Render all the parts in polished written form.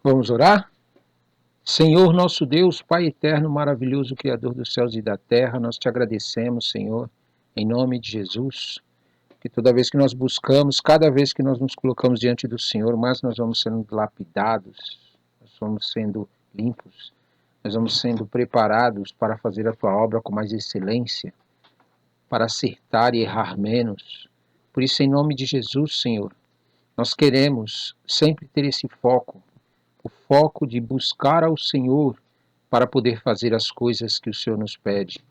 Vamos orar? Senhor nosso Deus, Pai eterno, maravilhoso, Criador dos céus e da terra, nós te agradecemos, Senhor, em nome de Jesus, que toda vez que nós buscamos, cada vez que nós nos colocamos diante do Senhor, mais nós vamos sendo lapidados, nós vamos sendo limpos, nós vamos sendo preparados para fazer a tua obra com mais excelência, para acertar e errar menos. Por isso, em nome de Jesus, Senhor, nós queremos sempre ter esse foco, o foco de buscar ao Senhor para poder fazer as coisas que o Senhor nos pede.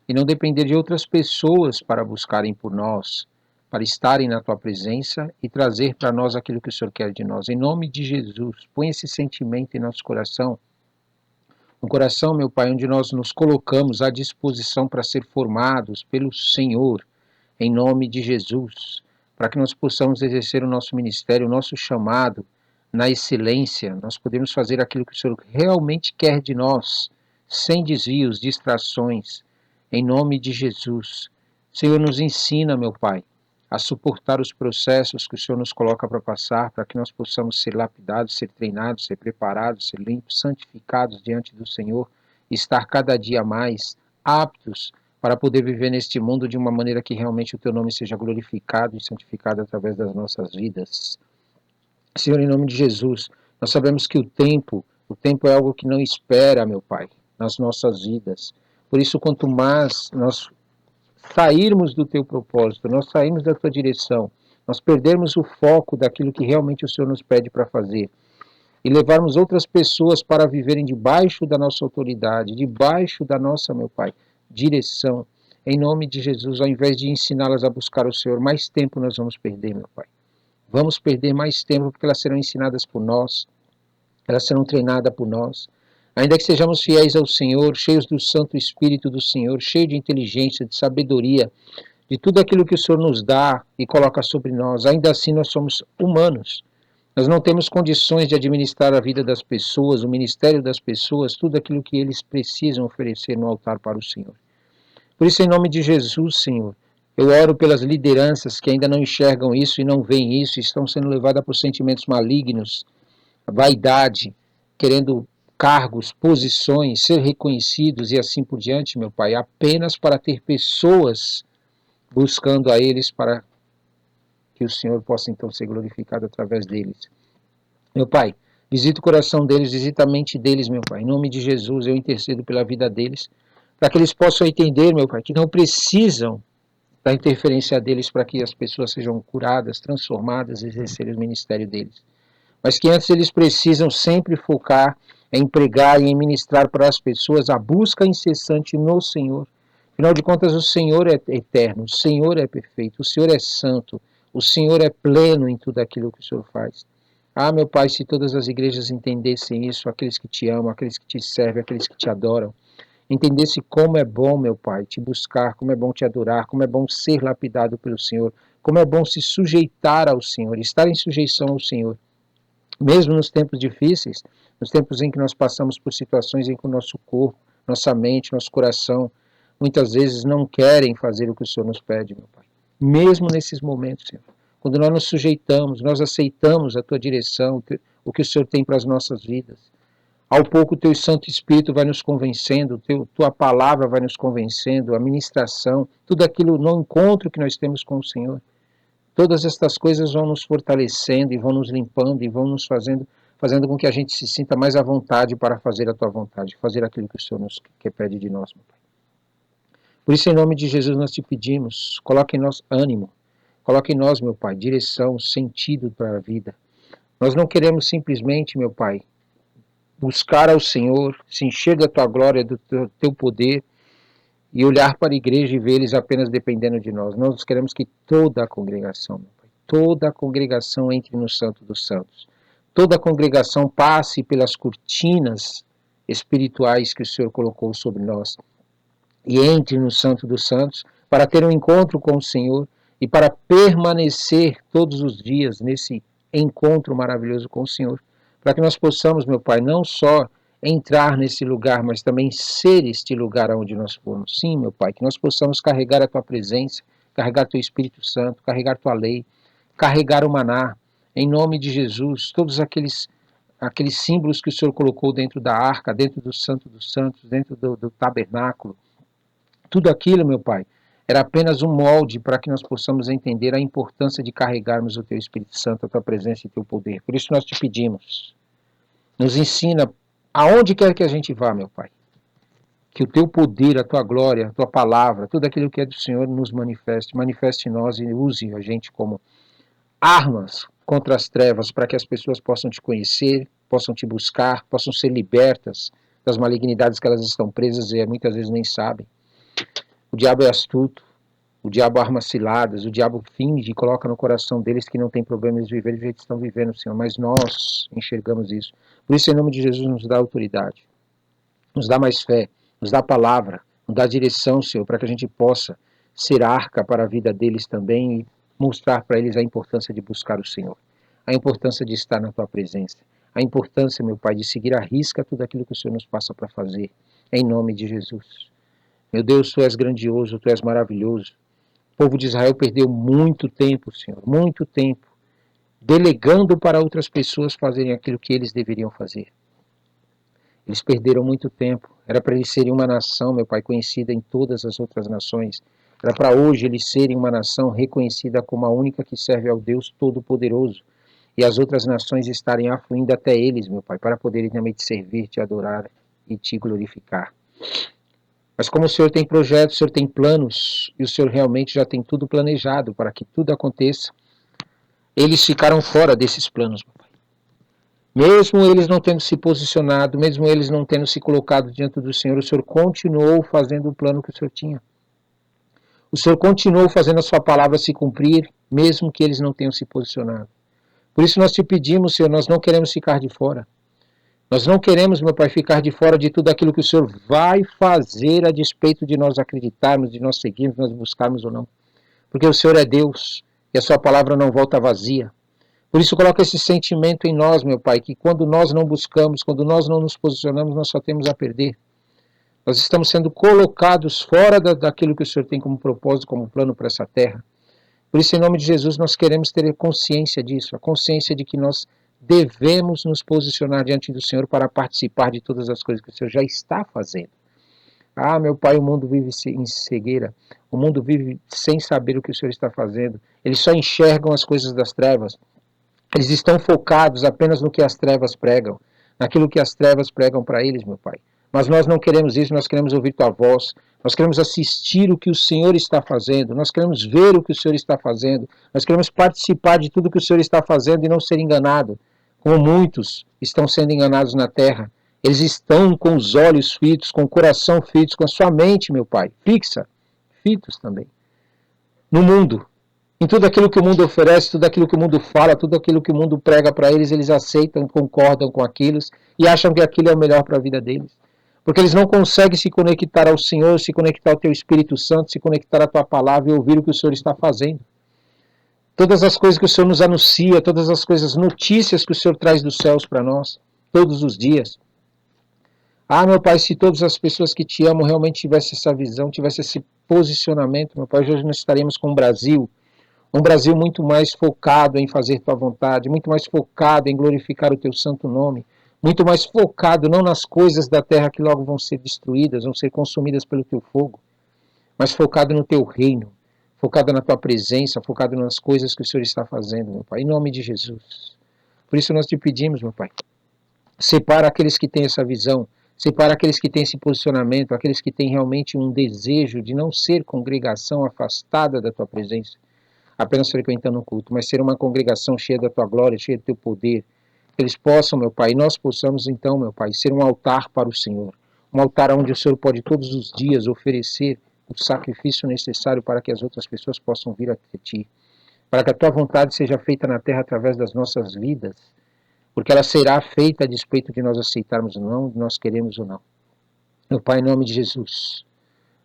E não depender de outras pessoas para buscarem por nós, para estarem na tua presença e trazer para nós aquilo que o Senhor quer de nós. Em nome de Jesus, põe esse sentimento em nosso coração, um coração, meu Pai, onde nós nos colocamos à disposição para ser formados pelo Senhor, em nome de Jesus, para que nós possamos exercer o nosso ministério, o nosso chamado, na excelência, nós podemos fazer aquilo que o Senhor realmente quer de nós, sem desvios, distrações, em nome de Jesus. Senhor, nos ensina, meu Pai, a suportar os processos que o Senhor nos coloca para passar, para que nós possamos ser lapidados, ser treinados, ser preparados, ser limpos, santificados diante do Senhor, estar cada dia mais aptos para poder viver neste mundo de uma maneira que realmente o Teu nome seja glorificado e santificado através das nossas vidas. Senhor, em nome de Jesus, nós sabemos que o tempo é algo que não espera, meu Pai, nas nossas vidas. Por isso, quanto mais nós sairmos do Teu propósito, nós sairmos da Tua direção, nós perdermos o foco daquilo que realmente o Senhor nos pede para fazer e levarmos outras pessoas para viverem debaixo da nossa autoridade, debaixo da nossa, meu Pai, direção. Em nome de Jesus, ao invés de ensiná-las a buscar o Senhor, mais tempo nós vamos perder, meu Pai. Vamos perder mais tempo porque elas serão ensinadas por nós, elas serão treinadas por nós. Ainda que sejamos fiéis ao Senhor, cheios do Santo Espírito do Senhor, cheios de inteligência, de sabedoria, de tudo aquilo que o Senhor nos dá e coloca sobre nós, ainda assim nós somos humanos. Nós não temos condições de administrar a vida das pessoas, o ministério das pessoas, tudo aquilo que eles precisam oferecer no altar para o Senhor. Por isso, em nome de Jesus, Senhor, eu oro pelas lideranças que ainda não enxergam isso e não veem isso, estão sendo levadas por sentimentos malignos, vaidade, querendo cargos, posições, ser reconhecidos e assim por diante, meu Pai, apenas para ter pessoas buscando a eles para que o Senhor possa então ser glorificado através deles. Meu Pai, visita o coração deles, visita a mente deles, meu Pai. Em nome de Jesus, eu intercedo pela vida deles, para que eles possam entender, meu Pai, que não precisam da interferência deles para que as pessoas sejam curadas, transformadas e exercerem o ministério deles. Mas que antes eles precisam sempre focar em pregar e em ministrar para as pessoas a busca incessante no Senhor. Afinal de contas, o Senhor é eterno, o Senhor é perfeito, o Senhor é santo, o Senhor é pleno em tudo aquilo que o Senhor faz. Ah, meu Pai, se todas as igrejas entendessem isso, aqueles que te amam, aqueles que te servem, aqueles que te adoram, entendesse como é bom, meu Pai, te buscar, como é bom te adorar, como é bom ser lapidado pelo Senhor, como é bom se sujeitar ao Senhor, estar em sujeição ao Senhor. Mesmo nos tempos difíceis, nos tempos em que nós passamos por situações em que o nosso corpo, nossa mente, nosso coração, muitas vezes não querem fazer o que o Senhor nos pede, meu Pai. Mesmo nesses momentos, Senhor, quando nós nos sujeitamos, nós aceitamos a Tua direção, o que o Senhor tem para as nossas vidas. Ao pouco o Teu Santo Espírito vai nos convencendo, Tua palavra vai nos convencendo, a ministração, tudo aquilo no encontro que nós temos com o Senhor. Todas estas coisas vão nos fortalecendo e vão nos limpando e vão nos fazendo com que a gente se sinta mais à vontade para fazer a Tua vontade, fazer aquilo que o Senhor nos pede de nós, meu Pai. Por isso, em nome de Jesus, nós te pedimos, coloque em nós ânimo, coloque em nós, meu Pai, direção, sentido para a vida. Nós não queremos simplesmente, meu Pai, buscar ao Senhor, se encher da Tua glória, do Teu poder, e olhar para a igreja e ver eles apenas dependendo de nós. Nós queremos que toda a congregação, meu Pai, toda a congregação entre no Santo dos Santos. Toda a congregação passe pelas cortinas espirituais que o Senhor colocou sobre nós e entre no Santo dos Santos para ter um encontro com o Senhor e para permanecer todos os dias nesse encontro maravilhoso com o Senhor, para que nós possamos, meu Pai, não só entrar nesse lugar, mas também ser este lugar onde nós formos. Sim, meu Pai, que nós possamos carregar a Tua presença, carregar Teu Espírito Santo, carregar Tua lei, carregar o maná, em nome de Jesus, todos aqueles aqueles símbolos que o Senhor colocou dentro da arca, dentro do Santo dos Santos, dentro do tabernáculo, tudo aquilo, meu Pai, era apenas um molde para que nós possamos entender a importância de carregarmos o Teu Espírito Santo, a Tua presença e o Teu poder. Por isso nós te pedimos, nos ensina aonde quer que a gente vá, meu Pai, que o Teu poder, a Tua glória, a Tua palavra, tudo aquilo que é do Senhor nos manifeste em nós e use a gente como armas contra as trevas, para que as pessoas possam te conhecer, possam te buscar, possam ser libertas das malignidades que elas estão presas e muitas vezes nem sabem. O diabo é astuto, o diabo arma ciladas, o diabo finge e coloca no coração deles que não tem problema eles viverem do jeito que estão vivendo, Senhor, mas nós enxergamos isso. Por isso, em nome de Jesus, nos dá autoridade, nos dá mais fé, nos dá palavra, nos dá direção, Senhor, para que a gente possa ser arca para a vida deles também e mostrar para eles a importância de buscar o Senhor, a importância de estar na Tua presença, a importância, meu Pai, de seguir à risca tudo aquilo que o Senhor nos passa para fazer, em nome de Jesus. Meu Deus, Tu és grandioso, Tu és maravilhoso. O povo de Israel perdeu muito tempo, Senhor, muito tempo, delegando para outras pessoas fazerem aquilo que eles deveriam fazer. Eles perderam muito tempo. Era para eles serem uma nação, meu Pai, conhecida em todas as outras nações. Era para hoje eles serem uma nação reconhecida como a única que serve ao Deus Todo-Poderoso. E as outras nações estarem afluindo até eles, meu Pai, para poderem também te servir, te adorar e te glorificar. Mas como o Senhor tem projetos, o Senhor tem planos, e o Senhor realmente já tem tudo planejado para que tudo aconteça, eles ficaram fora desses planos, meu Pai. Mesmo eles não tendo se posicionado, mesmo eles não tendo se colocado diante do Senhor, o Senhor continuou fazendo o plano que o Senhor tinha. O Senhor continuou fazendo a sua palavra se cumprir, mesmo que eles não tenham se posicionado. Por isso nós te pedimos, Senhor, nós não queremos ficar de fora. Nós não queremos, meu Pai, ficar de fora de tudo aquilo que o Senhor vai fazer a despeito de nós acreditarmos, de nós seguirmos, de nós buscarmos ou não. Porque o Senhor é Deus e a sua palavra não volta vazia. Por isso coloca esse sentimento em nós, meu Pai, que quando nós não buscamos, quando nós não nos posicionamos, nós só temos a perder. Nós estamos sendo colocados fora daquilo que o Senhor tem como propósito, como plano para essa terra. Por isso, em nome de Jesus, nós queremos ter consciência disso, a consciência de que nós devemos nos posicionar diante do Senhor para participar de todas as coisas que o Senhor já está fazendo. Ah, meu Pai, o mundo vive em cegueira, o mundo vive sem saber o que o Senhor está fazendo, eles só enxergam as coisas das trevas, eles estão focados apenas no que as trevas pregam, naquilo que as trevas pregam para eles, meu Pai. Mas nós não queremos isso, nós queremos ouvir Tua voz, nós queremos assistir o que o Senhor está fazendo, nós queremos ver o que o Senhor está fazendo, nós queremos participar de tudo que o Senhor está fazendo e não ser enganado, como muitos estão sendo enganados na terra. Eles estão com os olhos fitos, com o coração fitos, com a sua mente, meu Pai, fixa, fitos também, no mundo. Em tudo aquilo que o mundo oferece, tudo aquilo que o mundo fala, tudo aquilo que o mundo prega para eles, eles aceitam, concordam com aquilo e acham que aquilo é o melhor para a vida deles. Porque eles não conseguem se conectar ao Senhor, se conectar ao Teu Espírito Santo, se conectar à Tua palavra e ouvir o que o Senhor está fazendo. Todas as coisas que o Senhor nos anuncia, todas as coisas, notícias que o Senhor traz dos céus para nós, todos os dias. Ah, meu Pai, se todas as pessoas que Te amam realmente tivessem essa visão, tivessem esse posicionamento, meu Pai, hoje nós estaremos com o Brasil. Um Brasil muito mais focado em fazer Tua vontade, muito mais focado em glorificar o Teu santo nome, muito mais focado não nas coisas da terra que logo vão ser destruídas, vão ser consumidas pelo Teu fogo, mas focado no Teu reino, focado na Tua presença, focado nas coisas que o Senhor está fazendo, meu Pai, em nome de Jesus. Por isso nós Te pedimos, meu Pai, separa aqueles que têm essa visão, separa aqueles que têm esse posicionamento, aqueles que têm realmente um desejo de não ser congregação afastada da Tua presença, apenas frequentando o culto, mas ser uma congregação cheia da Tua glória, cheia do Teu poder, que eles possam, meu Pai, e nós possamos então, meu Pai, ser um altar para o Senhor, um altar onde o Senhor pode todos os dias oferecer o sacrifício necessário para que as outras pessoas possam vir até Ti, para que a Tua vontade seja feita na terra através das nossas vidas, porque ela será feita a despeito de nós aceitarmos ou não, de nós queremos ou não. Meu Pai, em nome de Jesus,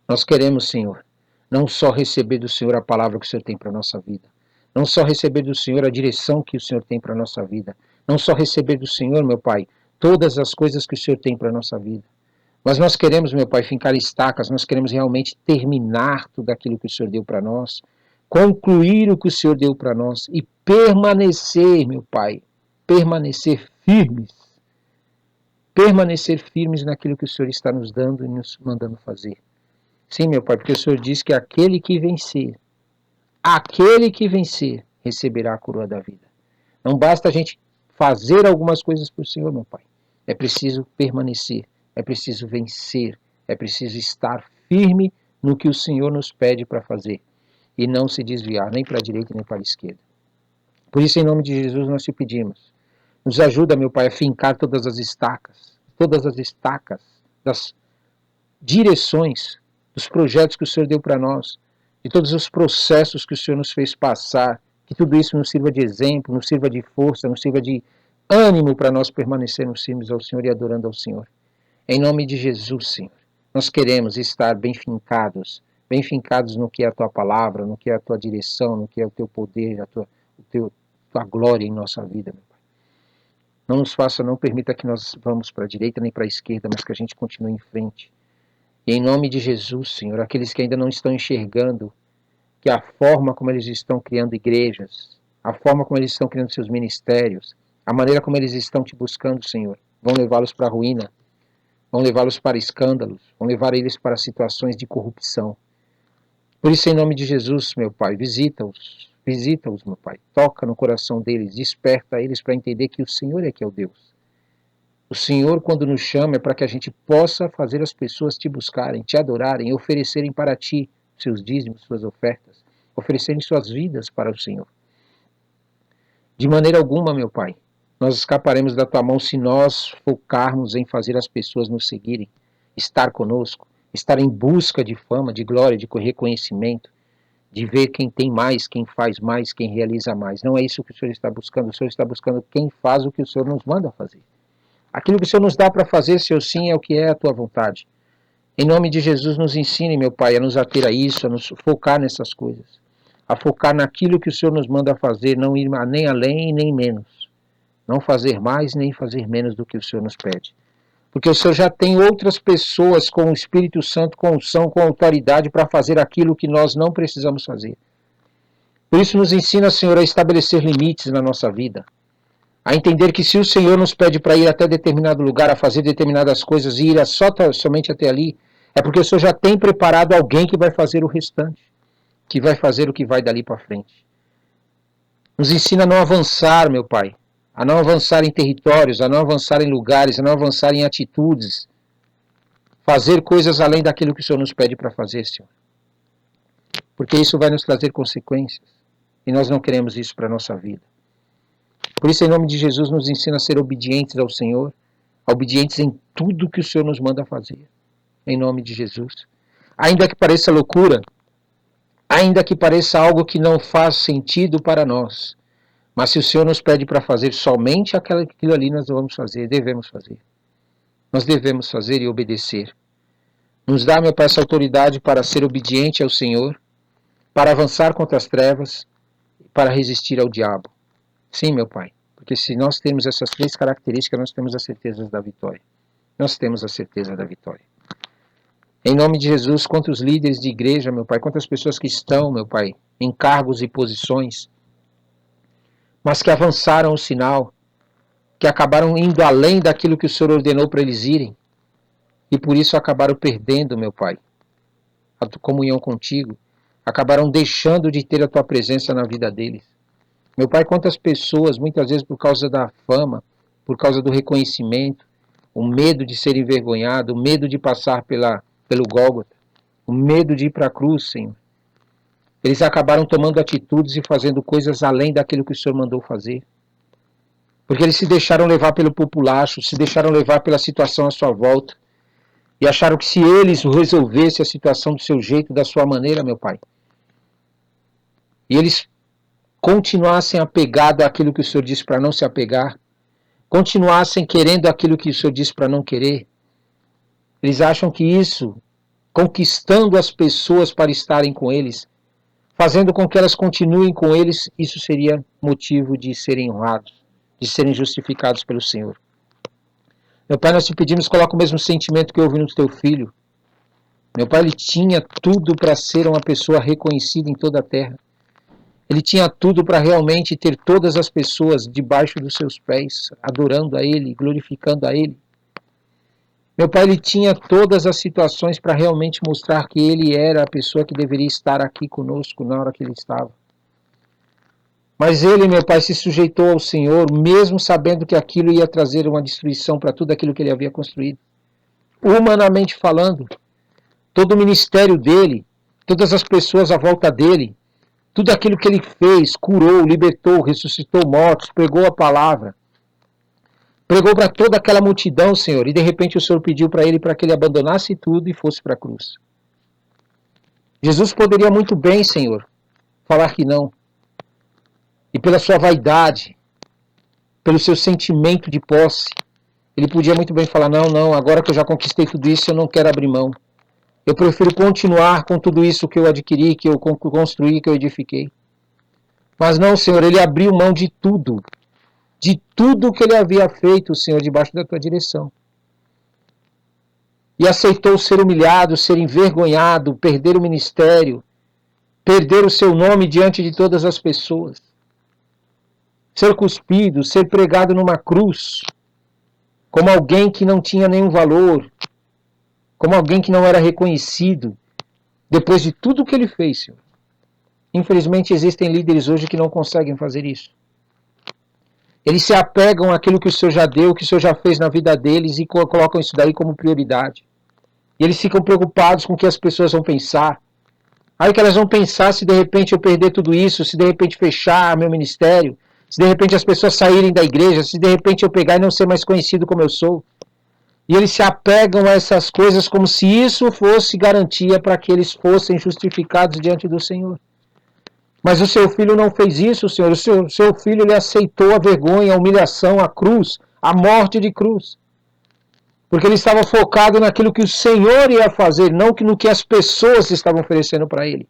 nós queremos, Senhor, não só receber do Senhor a palavra que o Senhor tem para a nossa vida, não só receber do Senhor a direção que o Senhor tem para a nossa vida, não só receber do Senhor, meu Pai, todas as coisas que o Senhor tem para a nossa vida, mas nós queremos, meu Pai, fincar estacas, nós queremos realmente terminar tudo aquilo que o Senhor deu para nós, concluir o que o Senhor deu para nós e permanecer, meu Pai, permanecer firmes permanecer firmes naquilo que o Senhor está nos dando e nos mandando fazer. Sim, meu Pai, porque o Senhor diz que aquele que vencer, receberá a coroa da vida. Não basta a gente fazer algumas coisas para o Senhor, meu Pai. É preciso permanecer, é preciso vencer, é preciso estar firme no que o Senhor nos pede para fazer e não se desviar nem para a direita nem para a esquerda. Por isso, em nome de Jesus, nós te pedimos. Nos ajuda, meu Pai, a fincar todas as estacas das direções, dos projetos que o Senhor deu para nós, de todos os processos que o Senhor nos fez passar, que tudo isso nos sirva de exemplo, nos sirva de força, nos sirva de ânimo para nós permanecermos firmes ao Senhor e adorando ao Senhor. Em nome de Jesus, Senhor, nós queremos estar bem fincados no que é a Tua palavra, no que é a Tua direção, no que é o Teu poder, a Tua glória em nossa vida, meu Pai. Não permita que nós vamos para a direita nem para a esquerda, mas que a gente continue em frente. E em nome de Jesus, Senhor, aqueles que ainda não estão enxergando que a forma como eles estão criando igrejas, a forma como eles estão criando seus ministérios, a maneira como eles estão te buscando, Senhor, vão levá-los para a ruína, vão levá-los para escândalos, vão levar eles para situações de corrupção. Por isso, em nome de Jesus, meu Pai, visita-os, meu Pai, toca no coração deles, desperta eles para entender que o Senhor é que é o Deus. O Senhor, quando nos chama, é para que a gente possa fazer as pessoas te buscarem, te adorarem, oferecerem para ti seus dízimos, suas ofertas, oferecerem suas vidas para o Senhor. De maneira alguma, meu Pai, nós escaparemos da tua mão se nós focarmos em fazer as pessoas nos seguirem, estar conosco, estar em busca de fama, de glória, de reconhecimento, de ver quem tem mais, quem faz mais, quem realiza mais. Não é isso que o Senhor está buscando. O Senhor está buscando quem faz o que o Senhor nos manda fazer. Aquilo que o Senhor nos dá para fazer, Senhor, sim, é o que é a tua vontade. Em nome de Jesus, nos ensine, meu Pai, a nos ater a isso, a nos focar nessas coisas. A focar naquilo que o Senhor nos manda fazer, não ir nem além nem menos. Não fazer mais nem fazer menos do que o Senhor nos pede. Porque o Senhor já tem outras pessoas com o Espírito Santo, com unção, com autoridade para fazer aquilo que nós não precisamos fazer. Por isso nos ensina, Senhor, a estabelecer limites na nossa vida. A entender que se o Senhor nos pede para ir até determinado lugar, a fazer determinadas coisas e ir somente até ali, é porque o Senhor já tem preparado alguém que vai fazer o restante, que vai fazer o que vai dali para frente. Nos ensina a não avançar, meu Pai, a não avançar em territórios, a não avançar em lugares, a não avançar em atitudes, fazer coisas além daquilo que o Senhor nos pede para fazer, Senhor. Porque isso vai nos trazer consequências, e nós não queremos isso para a nossa vida. Por isso, em nome de Jesus, nos ensina a ser obedientes ao Senhor, obedientes em tudo que o Senhor nos manda fazer. Em nome de Jesus. Ainda que pareça loucura, ainda que pareça algo que não faz sentido para nós, mas se o Senhor nos pede para fazer somente aquilo ali, nós vamos fazer, devemos fazer. Nós devemos fazer e obedecer. Nos dá, meu Pai, essa autoridade para ser obediente ao Senhor, para avançar contra as trevas, para resistir ao diabo. Sim, meu Pai, porque se nós temos essas três características, nós temos a certeza da vitória. Nós temos a certeza da vitória. Em nome de Jesus, contra os líderes de igreja, meu Pai, contra as pessoas que estão, meu Pai, em cargos e posições, mas que avançaram o sinal, que acabaram indo além daquilo que o Senhor ordenou para eles irem, e por isso acabaram perdendo, meu Pai, a tua comunhão contigo, acabaram deixando de ter a tua presença na vida deles. Meu Pai, quantas pessoas, muitas vezes por causa da fama, por causa do reconhecimento, o medo de ser envergonhado, o medo de passar pelo Gólgota, o medo de ir para a cruz, Senhor. Eles acabaram tomando atitudes e fazendo coisas além daquilo que o Senhor mandou fazer. Porque eles se deixaram levar pelo populacho, se deixaram levar pela situação à sua volta. E acharam que se eles resolvessem a situação do seu jeito, da sua maneira, meu Pai, e eles continuassem apegados àquilo que o Senhor disse para não se apegar, continuassem querendo aquilo que o Senhor disse para não querer, eles acham que isso, conquistando as pessoas para estarem com eles, fazendo com que elas continuem com eles, isso seria motivo de serem honrados, de serem justificados pelo Senhor. Meu Pai, nós te pedimos, coloca o mesmo sentimento que houve no teu filho. Meu Pai, ele tinha tudo para ser uma pessoa reconhecida em toda a terra. Ele tinha tudo para realmente ter todas as pessoas debaixo dos seus pés, adorando a Ele, glorificando a Ele. Meu pai, ele tinha todas as situações para realmente mostrar que ele era a pessoa que deveria estar aqui conosco na hora que ele estava. Mas ele, meu pai, se sujeitou ao Senhor, mesmo sabendo que aquilo ia trazer uma destruição para tudo aquilo que ele havia construído. Humanamente falando, todo o ministério dele, todas as pessoas à volta dele, tudo aquilo que ele fez, curou, libertou, ressuscitou mortos, pregou a palavra, pregou para toda aquela multidão, Senhor, e de repente o Senhor pediu para ele para que ele abandonasse tudo e fosse para a cruz. Jesus poderia muito bem, Senhor, falar que não. E pela sua vaidade, pelo seu sentimento de posse, ele podia muito bem falar, não, agora que eu já conquistei tudo isso, eu não quero abrir mão. Eu prefiro continuar com tudo isso que eu adquiri, que eu construí, que eu edifiquei. Mas não, Senhor, ele abriu mão de tudo que ele havia feito, Senhor, debaixo da tua direção. E aceitou ser humilhado, ser envergonhado, perder o ministério, perder o seu nome diante de todas as pessoas. Ser cuspido, ser pregado numa cruz, como alguém que não tinha nenhum valor, como alguém que não era reconhecido, depois de tudo que ele fez, Senhor. Infelizmente existem líderes hoje que não conseguem fazer isso. Eles se apegam àquilo que o Senhor já deu, que o Senhor já fez na vida deles e colocam isso daí como prioridade. E eles ficam preocupados com o que as pessoas vão pensar. Aí que elas vão pensar se de repente eu perder tudo isso, se de repente fechar meu ministério, se de repente as pessoas saírem da igreja, se de repente eu pegar e não ser mais conhecido como eu sou. E eles se apegam a essas coisas como se isso fosse garantia para que eles fossem justificados diante do Senhor. Mas o seu filho não fez isso, Senhor. O seu filho ele aceitou a vergonha, a humilhação, a cruz, a morte de cruz. Porque ele estava focado naquilo que o Senhor ia fazer, não no que as pessoas estavam oferecendo para ele.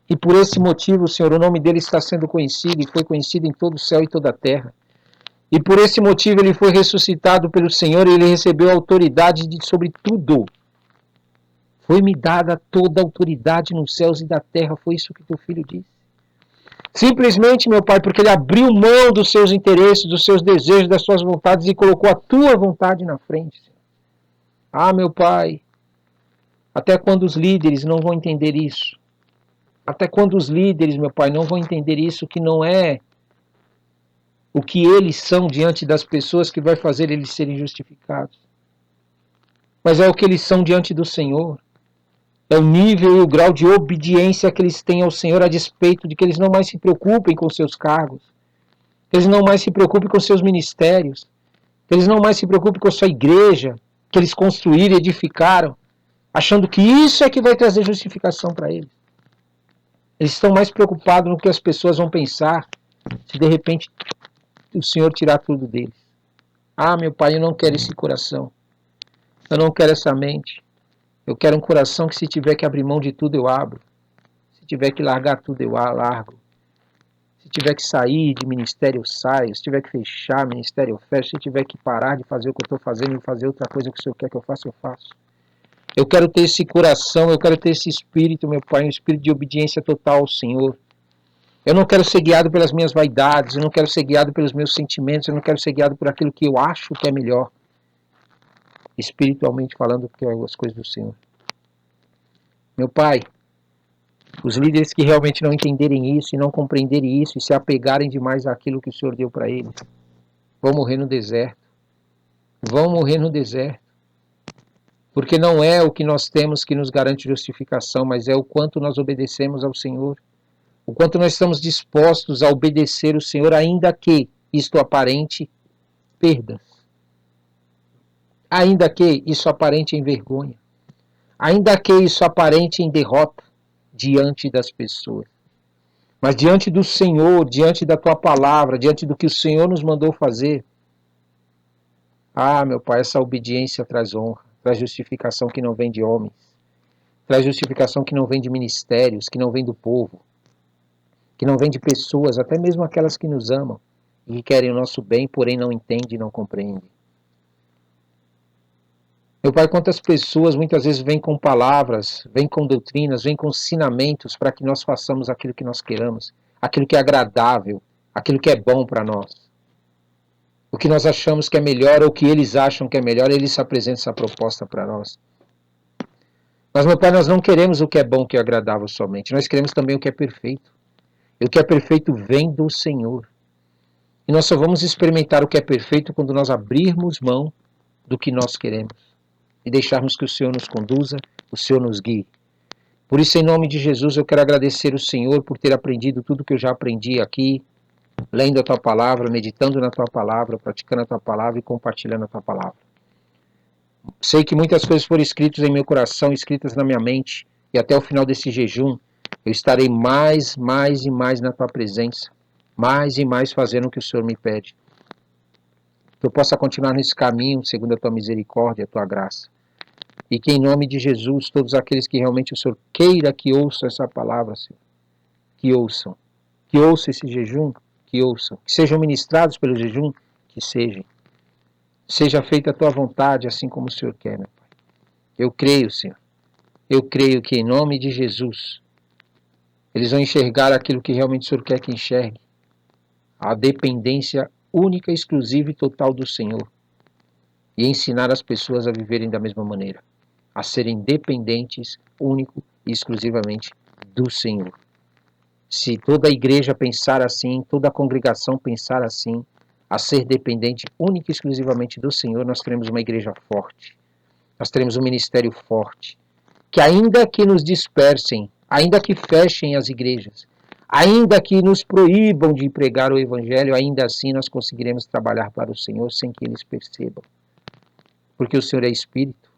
E por esse motivo, Senhor, o nome dele está sendo conhecido e foi conhecido em todo o céu e toda a terra. E por esse motivo ele foi ressuscitado pelo Senhor e ele recebeu autoridade sobre tudo. Foi-me dada toda a autoridade nos céus e da terra, foi isso que teu filho disse. Simplesmente, meu Pai, porque ele abriu mão dos seus interesses, dos seus desejos, das suas vontades e colocou a tua vontade na frente. Ah, meu Pai, até quando os líderes não vão entender isso? Até quando os líderes, meu Pai, não vão entender isso, que não é o que eles são diante das pessoas que vai fazer eles serem justificados, mas é o que eles são diante do Senhor. É o nível e o grau de obediência que eles têm ao Senhor a despeito de que eles não mais se preocupem com seus cargos, que eles não mais se preocupem com seus ministérios, que eles não mais se preocupem com a sua igreja, que eles construíram e edificaram, achando que isso é que vai trazer justificação para eles. Eles estão mais preocupados no que as pessoas vão pensar se de repente o Senhor tirar tudo deles. Ah, meu Pai, eu não quero esse coração. Eu não quero essa mente. Eu quero um coração que se tiver que abrir mão de tudo, eu abro. Se tiver que largar tudo, eu largo. Se tiver que sair de ministério, eu saio. Se tiver que fechar ministério, eu fecho. Se tiver que parar de fazer o que eu estou fazendo e fazer outra coisa que o Senhor quer que eu faça, eu faço. Eu quero ter esse coração, eu quero ter esse espírito, meu Pai, um espírito de obediência total ao Senhor. Eu não quero ser guiado pelas minhas vaidades, eu não quero ser guiado pelos meus sentimentos, eu não quero ser guiado por aquilo que eu acho que é melhor. Espiritualmente falando, que é as coisas do Senhor. Meu Pai, os líderes que realmente não entenderem isso e não compreenderem isso e se apegarem demais àquilo que o Senhor deu para eles, vão morrer no deserto. Vão morrer no deserto. Porque não é o que nós temos que nos garante justificação, mas é o quanto nós obedecemos ao Senhor. O quanto nós estamos dispostos a obedecer o Senhor, ainda que isto aparente perdas. Ainda que isso aparente em vergonha. Ainda que isso aparente em derrota diante das pessoas. Mas diante do Senhor, diante da tua palavra, diante do que o Senhor nos mandou fazer, ah, meu Pai, essa obediência traz honra, traz justificação que não vem de homens, traz justificação que não vem de ministérios, que não vem do povo, que não vem de pessoas, até mesmo aquelas que nos amam e que querem o nosso bem, porém não entendem e não compreendem. Meu Pai, quantas pessoas muitas vezes vêm com palavras, vêm com doutrinas, vêm com ensinamentos para que nós façamos aquilo que nós queramos, aquilo que é agradável, aquilo que é bom para nós. o que nós achamos que é melhor ou o que eles acham que é melhor, eles apresentam essa proposta para nós. Mas, meu Pai, nós não queremos o que é bom, o que é agradável somente. Nós queremos também o que é perfeito. E o que é perfeito vem do Senhor. E nós só vamos experimentar o que é perfeito quando nós abrirmos mão do que nós queremos e deixarmos que o Senhor nos conduza, o Senhor nos guie. Por isso, em nome de Jesus, eu quero agradecer o Senhor por ter aprendido tudo que eu já aprendi aqui, lendo a Tua Palavra, meditando na Tua Palavra, praticando a Tua Palavra e compartilhando a Tua Palavra. Sei que muitas coisas foram escritas em meu coração, escritas na minha mente, e até o final desse jejum, eu estarei mais e mais na Tua presença, mais e mais fazendo o que o Senhor me pede. Que eu possa continuar nesse caminho, segundo a Tua misericórdia e a Tua graça. E que em nome de Jesus, todos aqueles que realmente o Senhor queira que ouçam essa palavra, Senhor, que ouçam esse jejum, que ouçam, que sejam ministrados pelo jejum, que sejam. Seja feita a Tua vontade, assim como o Senhor quer, meu Pai. Eu creio, Senhor. Eu creio que em nome de Jesus, eles vão enxergar aquilo que realmente o Senhor quer que enxergue. A dependência única, exclusiva e total do Senhor. E ensinar as pessoas a viverem da mesma maneira. A serem dependentes, único e exclusivamente do Senhor. Se toda a igreja pensar assim, toda a congregação pensar assim, a ser dependente única e exclusivamente do Senhor, nós teremos uma igreja forte. Nós teremos um ministério forte. Que ainda que nos dispersem, ainda que fechem as igrejas, ainda que nos proíbam de pregar o Evangelho, ainda assim nós conseguiremos trabalhar para o Senhor sem que eles percebam. Porque o Senhor é Espírito.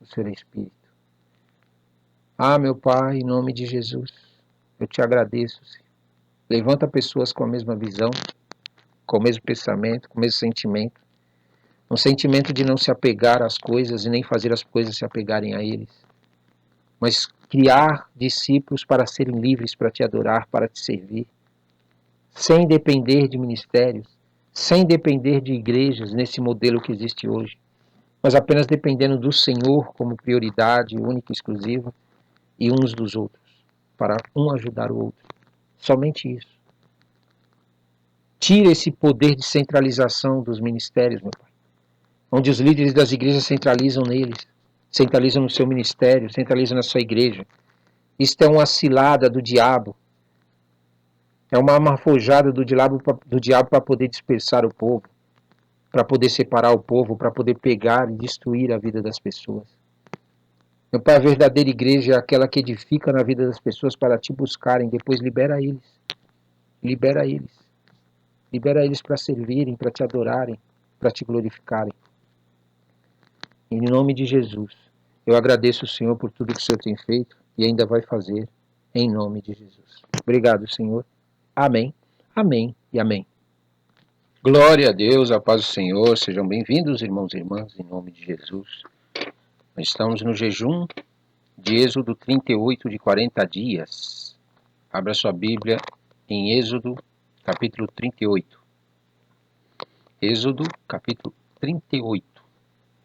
O Senhor é Espírito. Ah, meu Pai, em nome de Jesus, eu te agradeço, Senhor. Levanta pessoas com a mesma visão, com o mesmo pensamento, com o mesmo sentimento. Um sentimento de não se apegar às coisas e nem fazer as coisas se apegarem a eles. Mas criar discípulos para serem livres para te adorar, para te servir. Sem depender de ministérios, sem depender de igrejas nesse modelo que existe hoje. Mas apenas dependendo do Senhor como prioridade única e exclusiva e uns dos outros, para um ajudar o outro. Somente isso. Tira esse poder de centralização dos ministérios, meu Pai. Onde os líderes das igrejas centralizam neles, centralizam no seu ministério, centralizam na sua igreja. Isto é uma cilada do diabo. É uma amarfojada do diabo para poder dispersar o povo, para poder separar o povo, para poder pegar e destruir a vida das pessoas. Meu Pai, a verdadeira igreja é aquela que edifica na vida das pessoas para te buscarem, depois libera eles. Libera eles. Libera eles para servirem, para te adorarem, para te glorificarem. Em nome de Jesus, eu agradeço o Senhor por tudo que o Senhor tem feito e ainda vai fazer, em nome de Jesus. Obrigado, Senhor. Amém, amém e amém. Glória a Deus, a paz do Senhor. Sejam bem-vindos, irmãos e irmãs, em nome de Jesus. Nós estamos no jejum de Êxodo 38 de 40 dias. Abra sua Bíblia em Êxodo, capítulo 38. Êxodo, capítulo 38.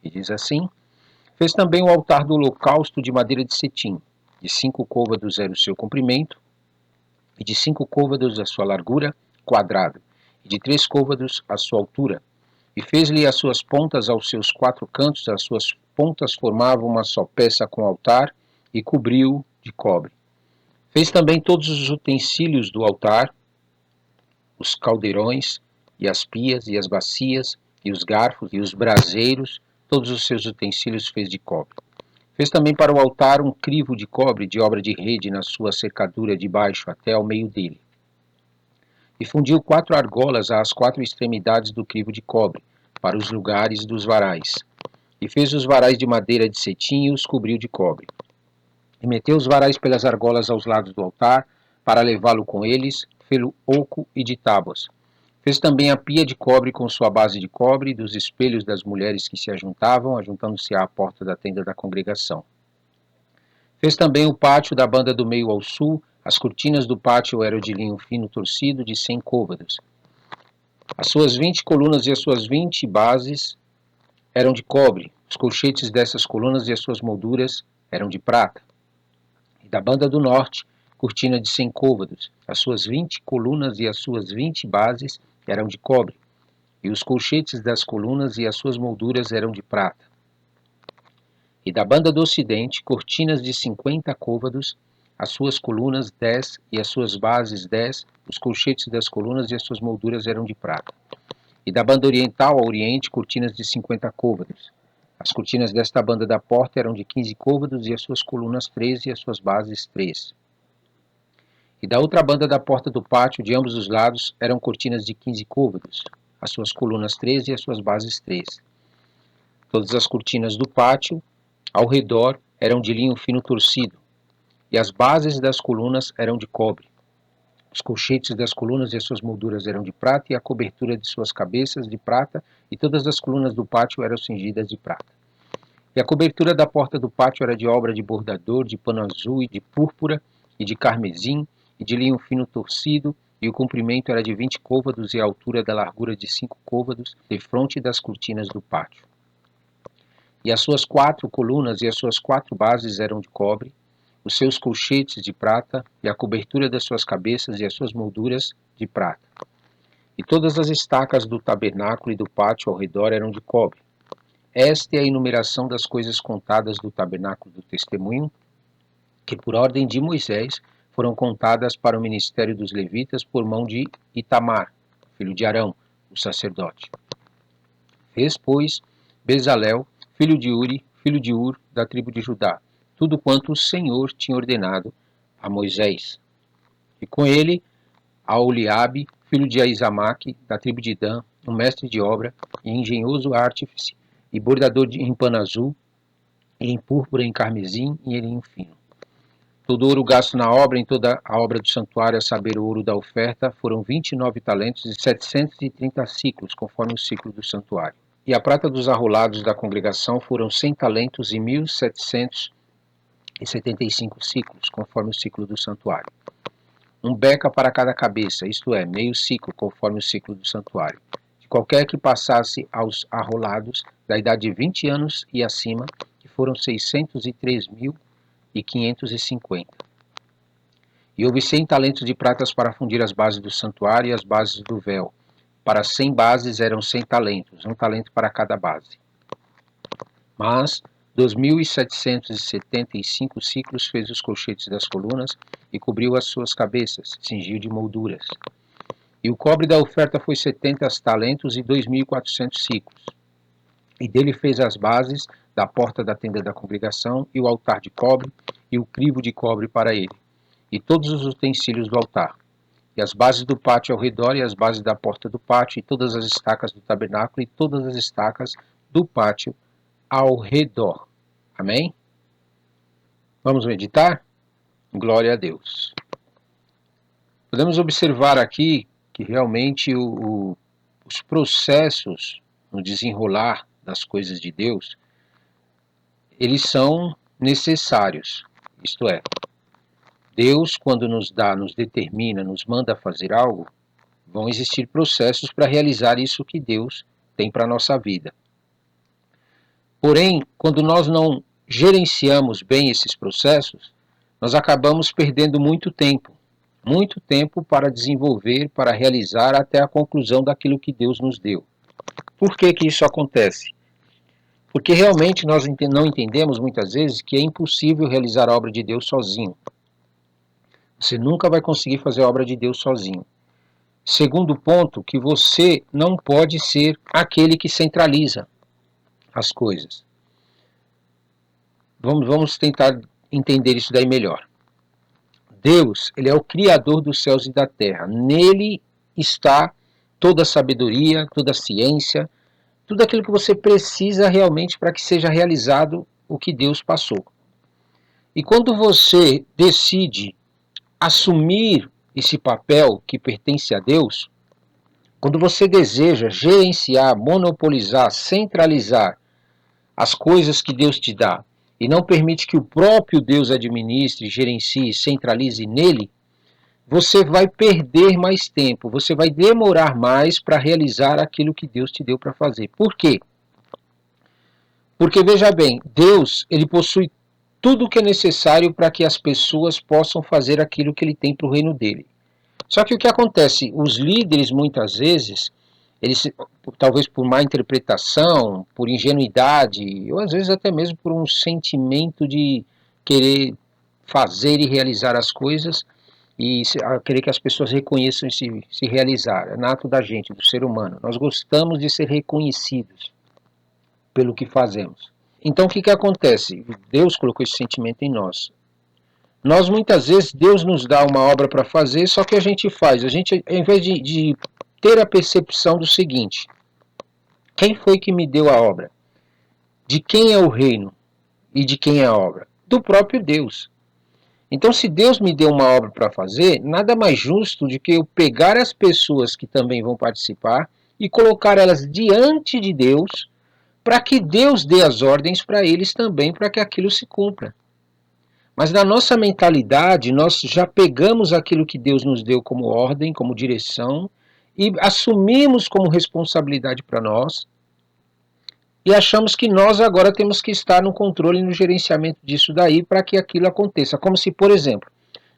E diz assim: Fez também o altar do holocausto de madeira de cetim. De 5 côvados era o seu comprimento, e de 5 côvados a sua largura, quadrado, e de 3 côvados a sua altura. E fez-lhe as suas pontas aos seus 4 cantos, as suas pontas formavam uma só peça com o altar, e cobriu de cobre. Fez também todos os utensílios do altar, os caldeirões, e as pias, e as bacias, e os garfos, e os braseiros, todos os seus utensílios fez de cobre. Fez também para o altar um crivo de cobre de obra de rede na sua cercadura de baixo até ao meio dele. E fundiu 4 argolas às 4 extremidades do crivo de cobre, para os lugares dos varais. E fez os varais de madeira de cetim e os cobriu de cobre. E meteu os varais pelas argolas aos lados do altar, para levá-lo com eles, fê-lo oco e de tábuas. Fez também a pia de cobre com sua base de cobre, dos espelhos das mulheres que se ajuntavam, ajuntando-se à porta da tenda da congregação. Fez também o pátio da banda do meio ao sul. As cortinas do pátio eram de linho fino torcido de 100 côvados. As suas 20 colunas e as suas 20 bases eram de cobre. Os colchetes dessas colunas e as suas molduras eram de prata. E da banda do norte, cortina de 100 côvados. As suas 20 colunas e as suas 20 bases eram de cobre. E os colchetes das colunas e as suas molduras eram de prata. E da banda do ocidente, cortinas de 50 côvados, as suas colunas 10 e as suas bases 10, os colchetes das colunas e as suas molduras eram de prata. E da banda oriental ao oriente, cortinas de 50 côvados. As cortinas desta banda da porta eram de 15 côvados e as suas colunas 13 e as suas bases 3. E da outra banda da porta do pátio, de ambos os lados, eram cortinas de 15 côvados, as suas colunas 13 e as suas bases 3. Todas as cortinas do pátio, ao redor, eram de linho fino torcido, e as bases das colunas eram de cobre. Os colchetes das colunas e as suas molduras eram de prata, e a cobertura de suas cabeças de prata, e todas as colunas do pátio eram cingidas de prata. E a cobertura da porta do pátio era de obra de bordador, de pano azul e de púrpura, e de carmesim, e de linho fino torcido, e o comprimento era de 20 côvados e a altura da largura de 5 côvados, defronte das cortinas do pátio. E as suas 4 colunas e as suas 4 bases eram de cobre, os seus colchetes de prata, e a cobertura das suas cabeças e as suas molduras de prata. E todas as estacas do tabernáculo e do pátio ao redor eram de cobre. Esta é a enumeração das coisas contadas do tabernáculo do testemunho, que por ordem de Moisés foram contadas para o ministério dos levitas por mão de Itamar, filho de Arão, o sacerdote. Fez, pois, Bezalel, filho de Uri, filho de Ur, da tribo de Judá, tudo quanto o Senhor tinha ordenado a Moisés. E com ele, Aholiabe, filho de Aizamaque, da tribo de Dan, um mestre de obra e engenhoso artífice, e bordador em pano azul, e em púrpura, em carmesim e em linho fino. Todo o ouro gasto na obra, em toda a obra do santuário, a saber, o ouro da oferta, foram 29 talentos e 730 ciclos, conforme o ciclo do santuário. E a prata dos arrolados da congregação foram 100 talentos e 1.775 ciclos, conforme o ciclo do santuário. Um beca para cada cabeça, isto é, meio ciclo, conforme o ciclo do santuário. De qualquer que passasse aos arrolados, da idade de 20 anos e acima, que foram 603.550. E houve 100 talentos de pratas para fundir as bases do santuário e as bases do véu. Para 100 bases eram 100 talentos, um talento para cada base. Mas 2.775 ciclos fez os colchetes das colunas e cobriu as suas cabeças, cingiu de molduras. E o cobre da oferta foi 70 talentos e 2.400 ciclos. E dele fez as bases da porta da tenda da congregação e o altar de cobre e o crivo de cobre para ele, e todos os utensílios do altar, e as bases do pátio ao redor e as bases da porta do pátio e todas as estacas do tabernáculo e todas as estacas do pátio ao redor. Amém? Vamos meditar? Glória a Deus. Podemos observar aqui que realmente os processos no desenrolar das coisas de Deus, eles são necessários. Isto é, Deus, quando nos dá, nos determina, nos manda fazer algo, vão existir processos para realizar isso que Deus tem para a nossa vida. Porém, quando nós não gerenciamos bem esses processos, nós acabamos perdendo muito tempo para desenvolver, para realizar até a conclusão daquilo que Deus nos deu. Por que que isso acontece? Porque realmente nós não entendemos muitas vezes que é impossível realizar a obra de Deus sozinho. Você nunca vai conseguir fazer a obra de Deus sozinho. Segundo ponto, que você não pode ser aquele que centraliza as coisas. Vamos tentar entender isso daí melhor. Deus, ele é o Criador dos céus e da terra. Nele está toda a sabedoria, toda a ciência, tudo aquilo que você precisa realmente para que seja realizado o que Deus passou. E quando você decide assumir esse papel que pertence a Deus, quando você deseja gerenciar, monopolizar, centralizar as coisas que Deus te dá e não permite que o próprio Deus administre, gerencie, centralize nele, você vai perder mais tempo, você vai demorar mais para realizar aquilo que Deus te deu para fazer. Por quê? Porque, veja bem, Deus, ele possui tudo o que é necessário para que as pessoas possam fazer aquilo que ele tem para o reino dele. Só que o que acontece? Os líderes, muitas vezes, Eles, talvez por má interpretação, por ingenuidade, ou às vezes até mesmo por um sentimento de querer fazer e realizar as coisas e querer que as pessoas reconheçam e se realizar. É nato da gente, do ser humano. Nós gostamos de ser reconhecidos pelo que fazemos. Então o que acontece? Deus colocou esse sentimento em nós. Nós muitas vezes, Deus nos dá uma obra para fazer, só que a gente faz. A gente, ao invés de ter a percepção do seguinte: quem foi que me deu a obra? De quem é o reino? E de quem é a obra? Do próprio Deus. Então, se Deus me deu uma obra para fazer, nada mais justo do que eu pegar as pessoas que também vão participar e colocar elas diante de Deus, para que Deus dê as ordens para eles também, para que aquilo se cumpra. Mas na nossa mentalidade, nós já pegamos aquilo que Deus nos deu como ordem, como direção, e assumimos como responsabilidade para nós, e achamos que nós agora temos que estar no controle e no gerenciamento disso daí para que aquilo aconteça. Como se, por exemplo,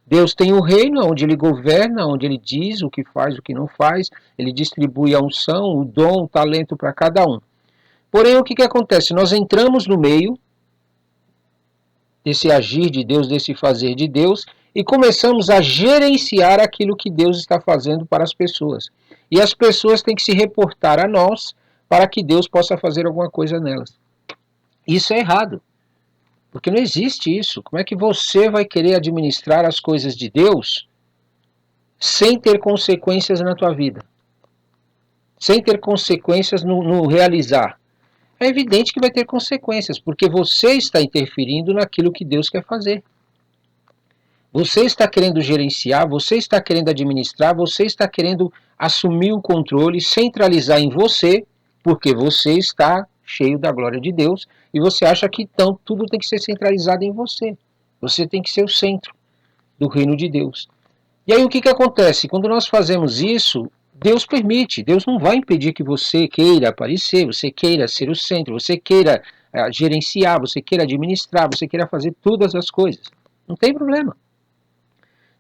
Deus tem o reino onde ele governa, onde ele diz o que faz, o que não faz, ele distribui a unção, o dom, o talento para cada um. Porém, o que acontece? Nós entramos no meio desse agir de Deus, desse fazer de Deus, e começamos a gerenciar aquilo que Deus está fazendo para as pessoas. E as pessoas têm que se reportar a nós para que Deus possa fazer alguma coisa nelas. Isso é errado, porque não existe isso. Como é que você vai querer administrar as coisas de Deus sem ter consequências na tua vida? Sem ter consequências no realizar? É evidente que vai ter consequências, porque você está interferindo naquilo que Deus quer fazer. Você está querendo gerenciar, você está querendo administrar, você está querendo assumir o controle, centralizar em você, porque você está cheio da glória de Deus e você acha que então tudo tem que ser centralizado em você. Você tem que ser o centro do reino de Deus. E aí o que acontece? Quando nós fazemos isso, Deus permite, Deus não vai impedir que você queira aparecer, você queira ser o centro, você queira gerenciar, você queira administrar, você queira fazer todas as coisas. Não tem problema.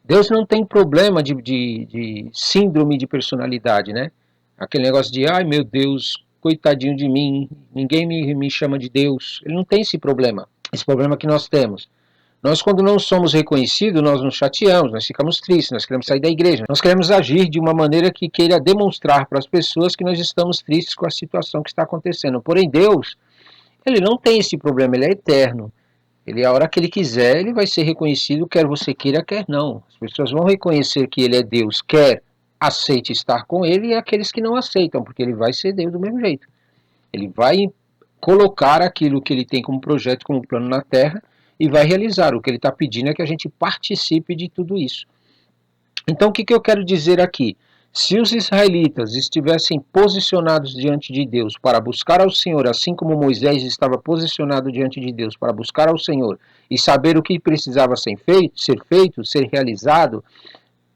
Deus não tem problema de síndrome de personalidade, né? Aquele negócio de, ai meu Deus, coitadinho de mim, ninguém me chama de Deus. Ele não tem esse problema que nós temos. Nós, quando não somos reconhecidos, nós nos chateamos, nós ficamos tristes, nós queremos sair da igreja. Nós queremos agir de uma maneira que queira demonstrar para as pessoas que nós estamos tristes com a situação que está acontecendo. Porém, Deus, ele não tem esse problema, ele é eterno. Ele, a hora que ele quiser, ele vai ser reconhecido, quer você queira, quer não. As pessoas vão reconhecer que ele é Deus, quer aceite estar com ele, e aqueles que não aceitam, porque ele vai ser Deus do mesmo jeito. Ele vai colocar aquilo que ele tem como projeto, como plano na Terra, e vai realizar. O que ele está pedindo é que a gente participe de tudo isso. Então, o que eu quero dizer aqui? Se os israelitas estivessem posicionados diante de Deus para buscar ao Senhor, assim como Moisés estava posicionado diante de Deus para buscar ao Senhor e saber o que precisava ser feito, ser realizado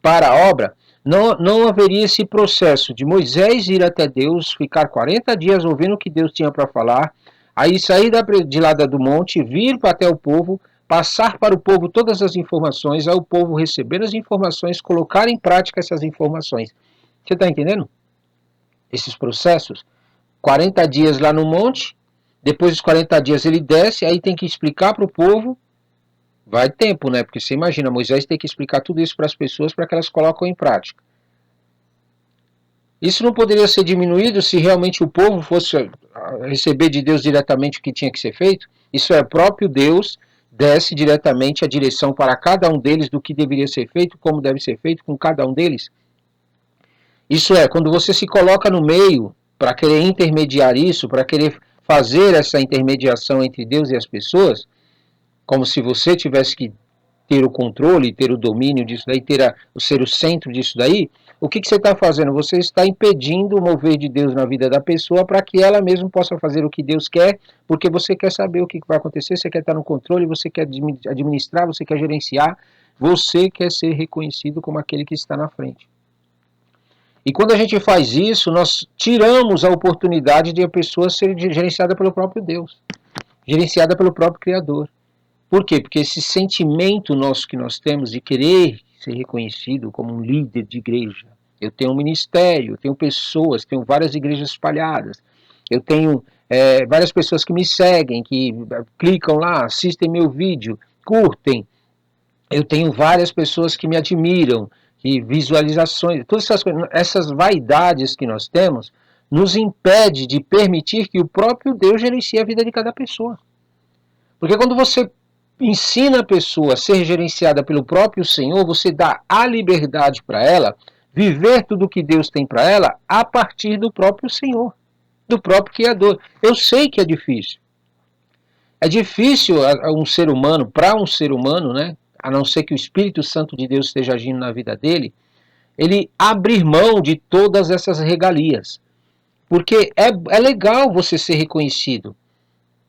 para a obra, não haveria esse processo de Moisés ir até Deus, ficar 40 dias ouvindo o que Deus tinha para falar, aí sair de lá do monte, vir até o povo, passar para o povo todas as informações, aí o povo receber as informações, colocar em prática essas informações. Você está entendendo? Esses processos? 40 dias lá no monte, depois dos 40 dias ele desce, aí tem que explicar para o povo. Vai tempo, né? Porque você imagina, Moisés tem que explicar tudo isso para as pessoas para que elas coloquem em prática. Isso não poderia ser diminuído se realmente o povo fosse receber de Deus diretamente o que tinha que ser feito? Isso é, o próprio Deus desce diretamente a direção para cada um deles do que deveria ser feito, como deve ser feito com cada um deles. Isso é, quando você se coloca no meio para querer intermediar isso, para querer fazer essa intermediação entre Deus e as pessoas, como se você tivesse que ter o controle, ter o domínio disso daí, ser o centro disso daí, o que você está fazendo? Você está impedindo o mover de Deus na vida da pessoa para que ela mesma possa fazer o que Deus quer, porque você quer saber o que vai acontecer, você quer estar no controle, você quer administrar, você quer gerenciar, você quer ser reconhecido como aquele que está na frente. E quando a gente faz isso, nós tiramos a oportunidade de a pessoa ser gerenciada pelo próprio Deus, gerenciada pelo próprio Criador. Por quê? Porque esse sentimento nosso que nós temos de querer ser reconhecido como um líder de igreja, eu tenho um ministério, eu tenho pessoas, tenho várias igrejas espalhadas, eu tenho várias pessoas que me seguem, que clicam lá, assistem meu vídeo, curtem, eu tenho várias pessoas que me admiram, que visualizações, todas essas coisas, essas vaidades que nós temos, nos impede de permitir que o próprio Deus gerencie a vida de cada pessoa. Porque quando você ensina a pessoa a ser gerenciada pelo próprio Senhor, você dá a liberdade para ela viver tudo o que Deus tem para ela a partir do próprio Senhor, do próprio Criador. Eu sei que é difícil. É difícil um ser humano, para um ser humano, né, a não ser que o Espírito Santo de Deus esteja agindo na vida dele, ele abrir mão de todas essas regalias. Porque é legal você ser reconhecido.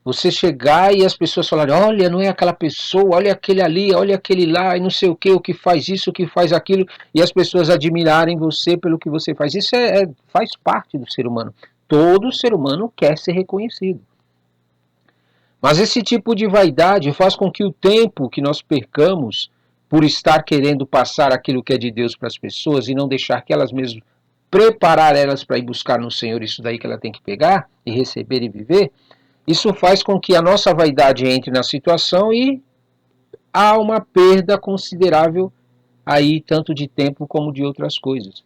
Você chegar e as pessoas falarem, olha, não é aquela pessoa, olha aquele ali, olha aquele lá, e não sei o que faz isso, o que faz aquilo, e as pessoas admirarem você pelo que você faz. Isso faz parte do ser humano. Todo ser humano quer ser reconhecido. Mas esse tipo de vaidade faz com que o tempo que nós percamos por estar querendo passar aquilo que é de Deus para as pessoas e não deixar que elas mesmas preparar elas para ir buscar no Senhor isso daí que ela tem que pegar e receber e viver, isso faz com que a nossa vaidade entre na situação e há uma perda considerável aí, tanto de tempo como de outras coisas.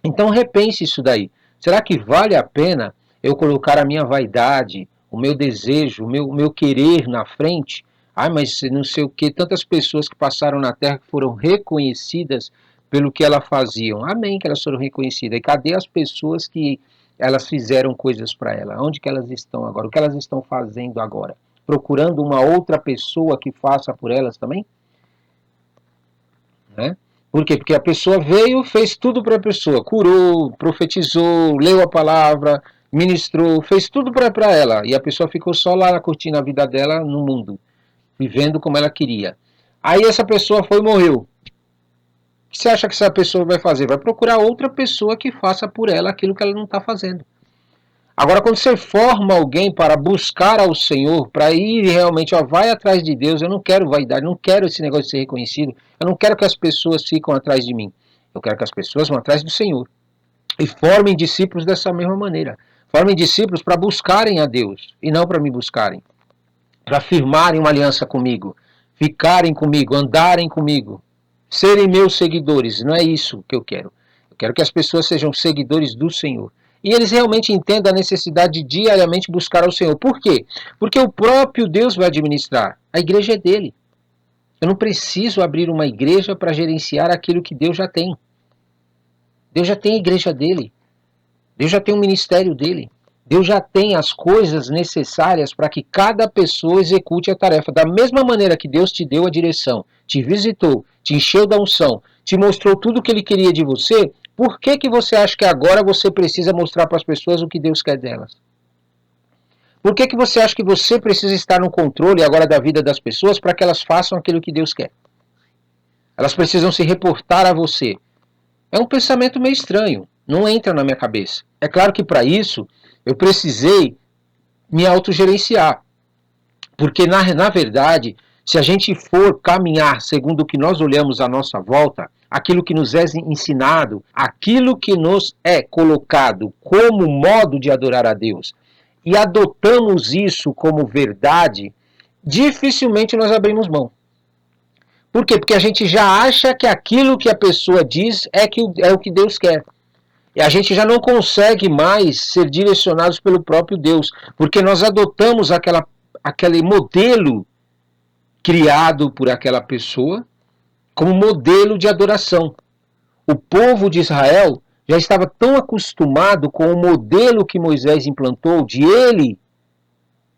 Então repense isso daí. Será que vale a pena eu colocar a minha vaidade, o meu desejo, o meu querer na frente? Ah, mas não sei o que, tantas pessoas que passaram na Terra que foram reconhecidas pelo que elas faziam. Amém que elas foram reconhecidas. E cadê as pessoas que elas fizeram coisas para ela? Onde que elas estão agora? O que elas estão fazendo agora? Procurando uma outra pessoa que faça por elas também? Né? Por quê? Porque a pessoa veio, fez tudo para a pessoa, curou, profetizou, leu a palavra, ministrou, fez tudo para ela. E a pessoa ficou só lá curtindo a vida dela no mundo, vivendo como ela queria. Aí essa pessoa foi e morreu. O que você acha que essa pessoa vai fazer? Vai procurar outra pessoa que faça por ela aquilo que ela não está fazendo. Agora, quando você forma alguém para buscar ao Senhor, para ir realmente, ó, vai atrás de Deus, eu não quero vaidade, não quero esse negócio de ser reconhecido, eu não quero que as pessoas fiquem atrás de mim, eu quero que as pessoas vão atrás do Senhor. E formem discípulos dessa mesma maneira. Formem discípulos para buscarem a Deus, e não para me buscarem. Para firmarem uma aliança comigo, ficarem comigo, andarem comigo, serem meus seguidores, não é isso que eu quero. Eu quero que as pessoas sejam seguidores do Senhor. E eles realmente entendam a necessidade de diariamente buscar ao Senhor. Por quê? Porque o próprio Deus vai administrar. A igreja é dele. Eu não preciso abrir uma igreja para gerenciar aquilo que Deus já tem. Deus já tem a igreja dele. Deus já tem o ministério dele. Deus já tem as coisas necessárias para que cada pessoa execute a tarefa. Da mesma maneira que Deus te deu a direção, te visitou, te encheu da unção, te mostrou tudo o que ele queria de você, por que você acha que agora você precisa mostrar para as pessoas o que Deus quer delas? Por que você acha que você precisa estar no controle agora da vida das pessoas para que elas façam aquilo que Deus quer? Elas precisam se reportar a você. É um pensamento meio estranho, não entra na minha cabeça. É claro que para isso eu precisei me autogerenciar. Porque na verdade, se a gente for caminhar segundo o que nós olhamos à nossa volta, aquilo que nos é ensinado, aquilo que nos é colocado como modo de adorar a Deus, e adotamos isso como verdade, dificilmente nós abrimos mão. Por quê? Porque a gente já acha que aquilo que a pessoa diz é o que Deus quer. E a gente já não consegue mais ser direcionados pelo próprio Deus, porque nós adotamos aquele modelo criado por aquela pessoa como modelo de adoração. O povo de Israel já estava tão acostumado com o modelo que Moisés implantou, de ele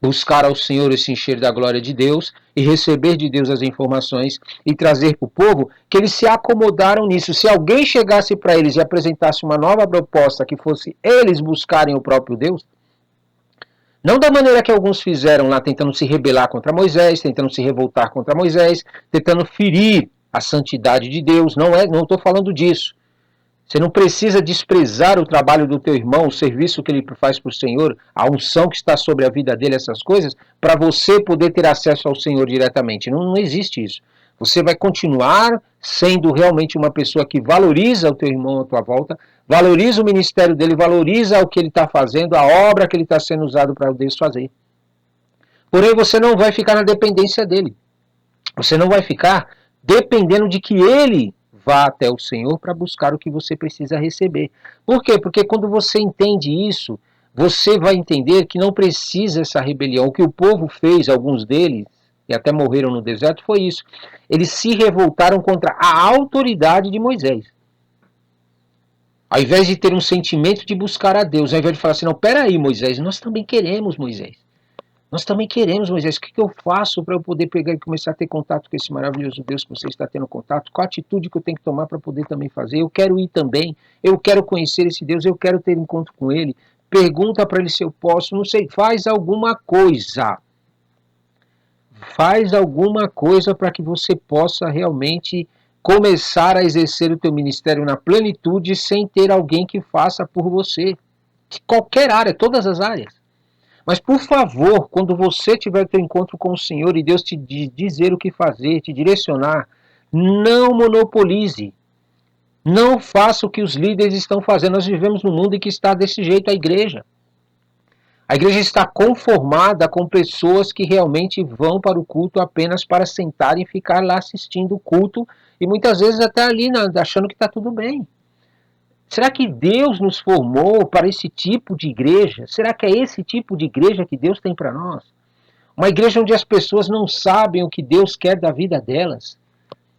buscar ao Senhor e se encher da glória de Deus e receber de Deus as informações e trazer para o povo, que eles se acomodaram nisso. Se alguém chegasse para eles e apresentasse uma nova proposta que fosse eles buscarem o próprio Deus, não da maneira que alguns fizeram lá, tentando se rebelar contra Moisés, tentando se revoltar contra Moisés, tentando ferir a santidade de Deus, não estou falando disso. Você não precisa desprezar o trabalho do teu irmão, o serviço que ele faz para o Senhor, a unção que está sobre a vida dele, essas coisas, para você poder ter acesso ao Senhor diretamente. Não existe isso. Você vai continuar sendo realmente uma pessoa que valoriza o teu irmão à tua volta, valoriza o ministério dele, valoriza o que ele está fazendo, a obra que ele está sendo usado para Deus fazer. Porém, você não vai ficar na dependência dele. Você não vai ficar dependendo de que ele vá até o Senhor para buscar o que você precisa receber. Por quê? Porque quando você entende isso, você vai entender que não precisa essa rebelião. O que o povo fez, alguns deles, e até morreram no deserto, foi isso. Eles se revoltaram contra a autoridade de Moisés. Ao invés de ter um sentimento de buscar a Deus, ao invés de falar assim, não, peraí, Moisés, nós também queremos, Moisés. Nós também queremos, Moisés, o que eu faço para eu poder pegar e começar a ter contato com esse maravilhoso Deus que você está tendo contato? Qual a atitude que eu tenho que tomar para poder também fazer? Eu quero ir também, eu quero conhecer esse Deus, eu quero ter encontro com ele. Pergunta para ele se eu posso, não sei, faz alguma coisa. Faz alguma coisa para que você possa realmente começar a exercer o teu ministério na plenitude sem ter alguém que faça por você. De qualquer área, todas as áreas. Mas, por favor, quando você tiver teu encontro com o Senhor e Deus te dizer o que fazer, te direcionar, não monopolize. Não faça o que os líderes estão fazendo. Nós vivemos num mundo em que está desse jeito a igreja. A igreja está conformada com pessoas que realmente vão para o culto apenas para sentar e ficar lá assistindo o culto e muitas vezes até ali achando que está tudo bem. Será que Deus nos formou para esse tipo de igreja? Será que é esse tipo de igreja que Deus tem para nós? Uma igreja onde as pessoas não sabem o que Deus quer da vida delas.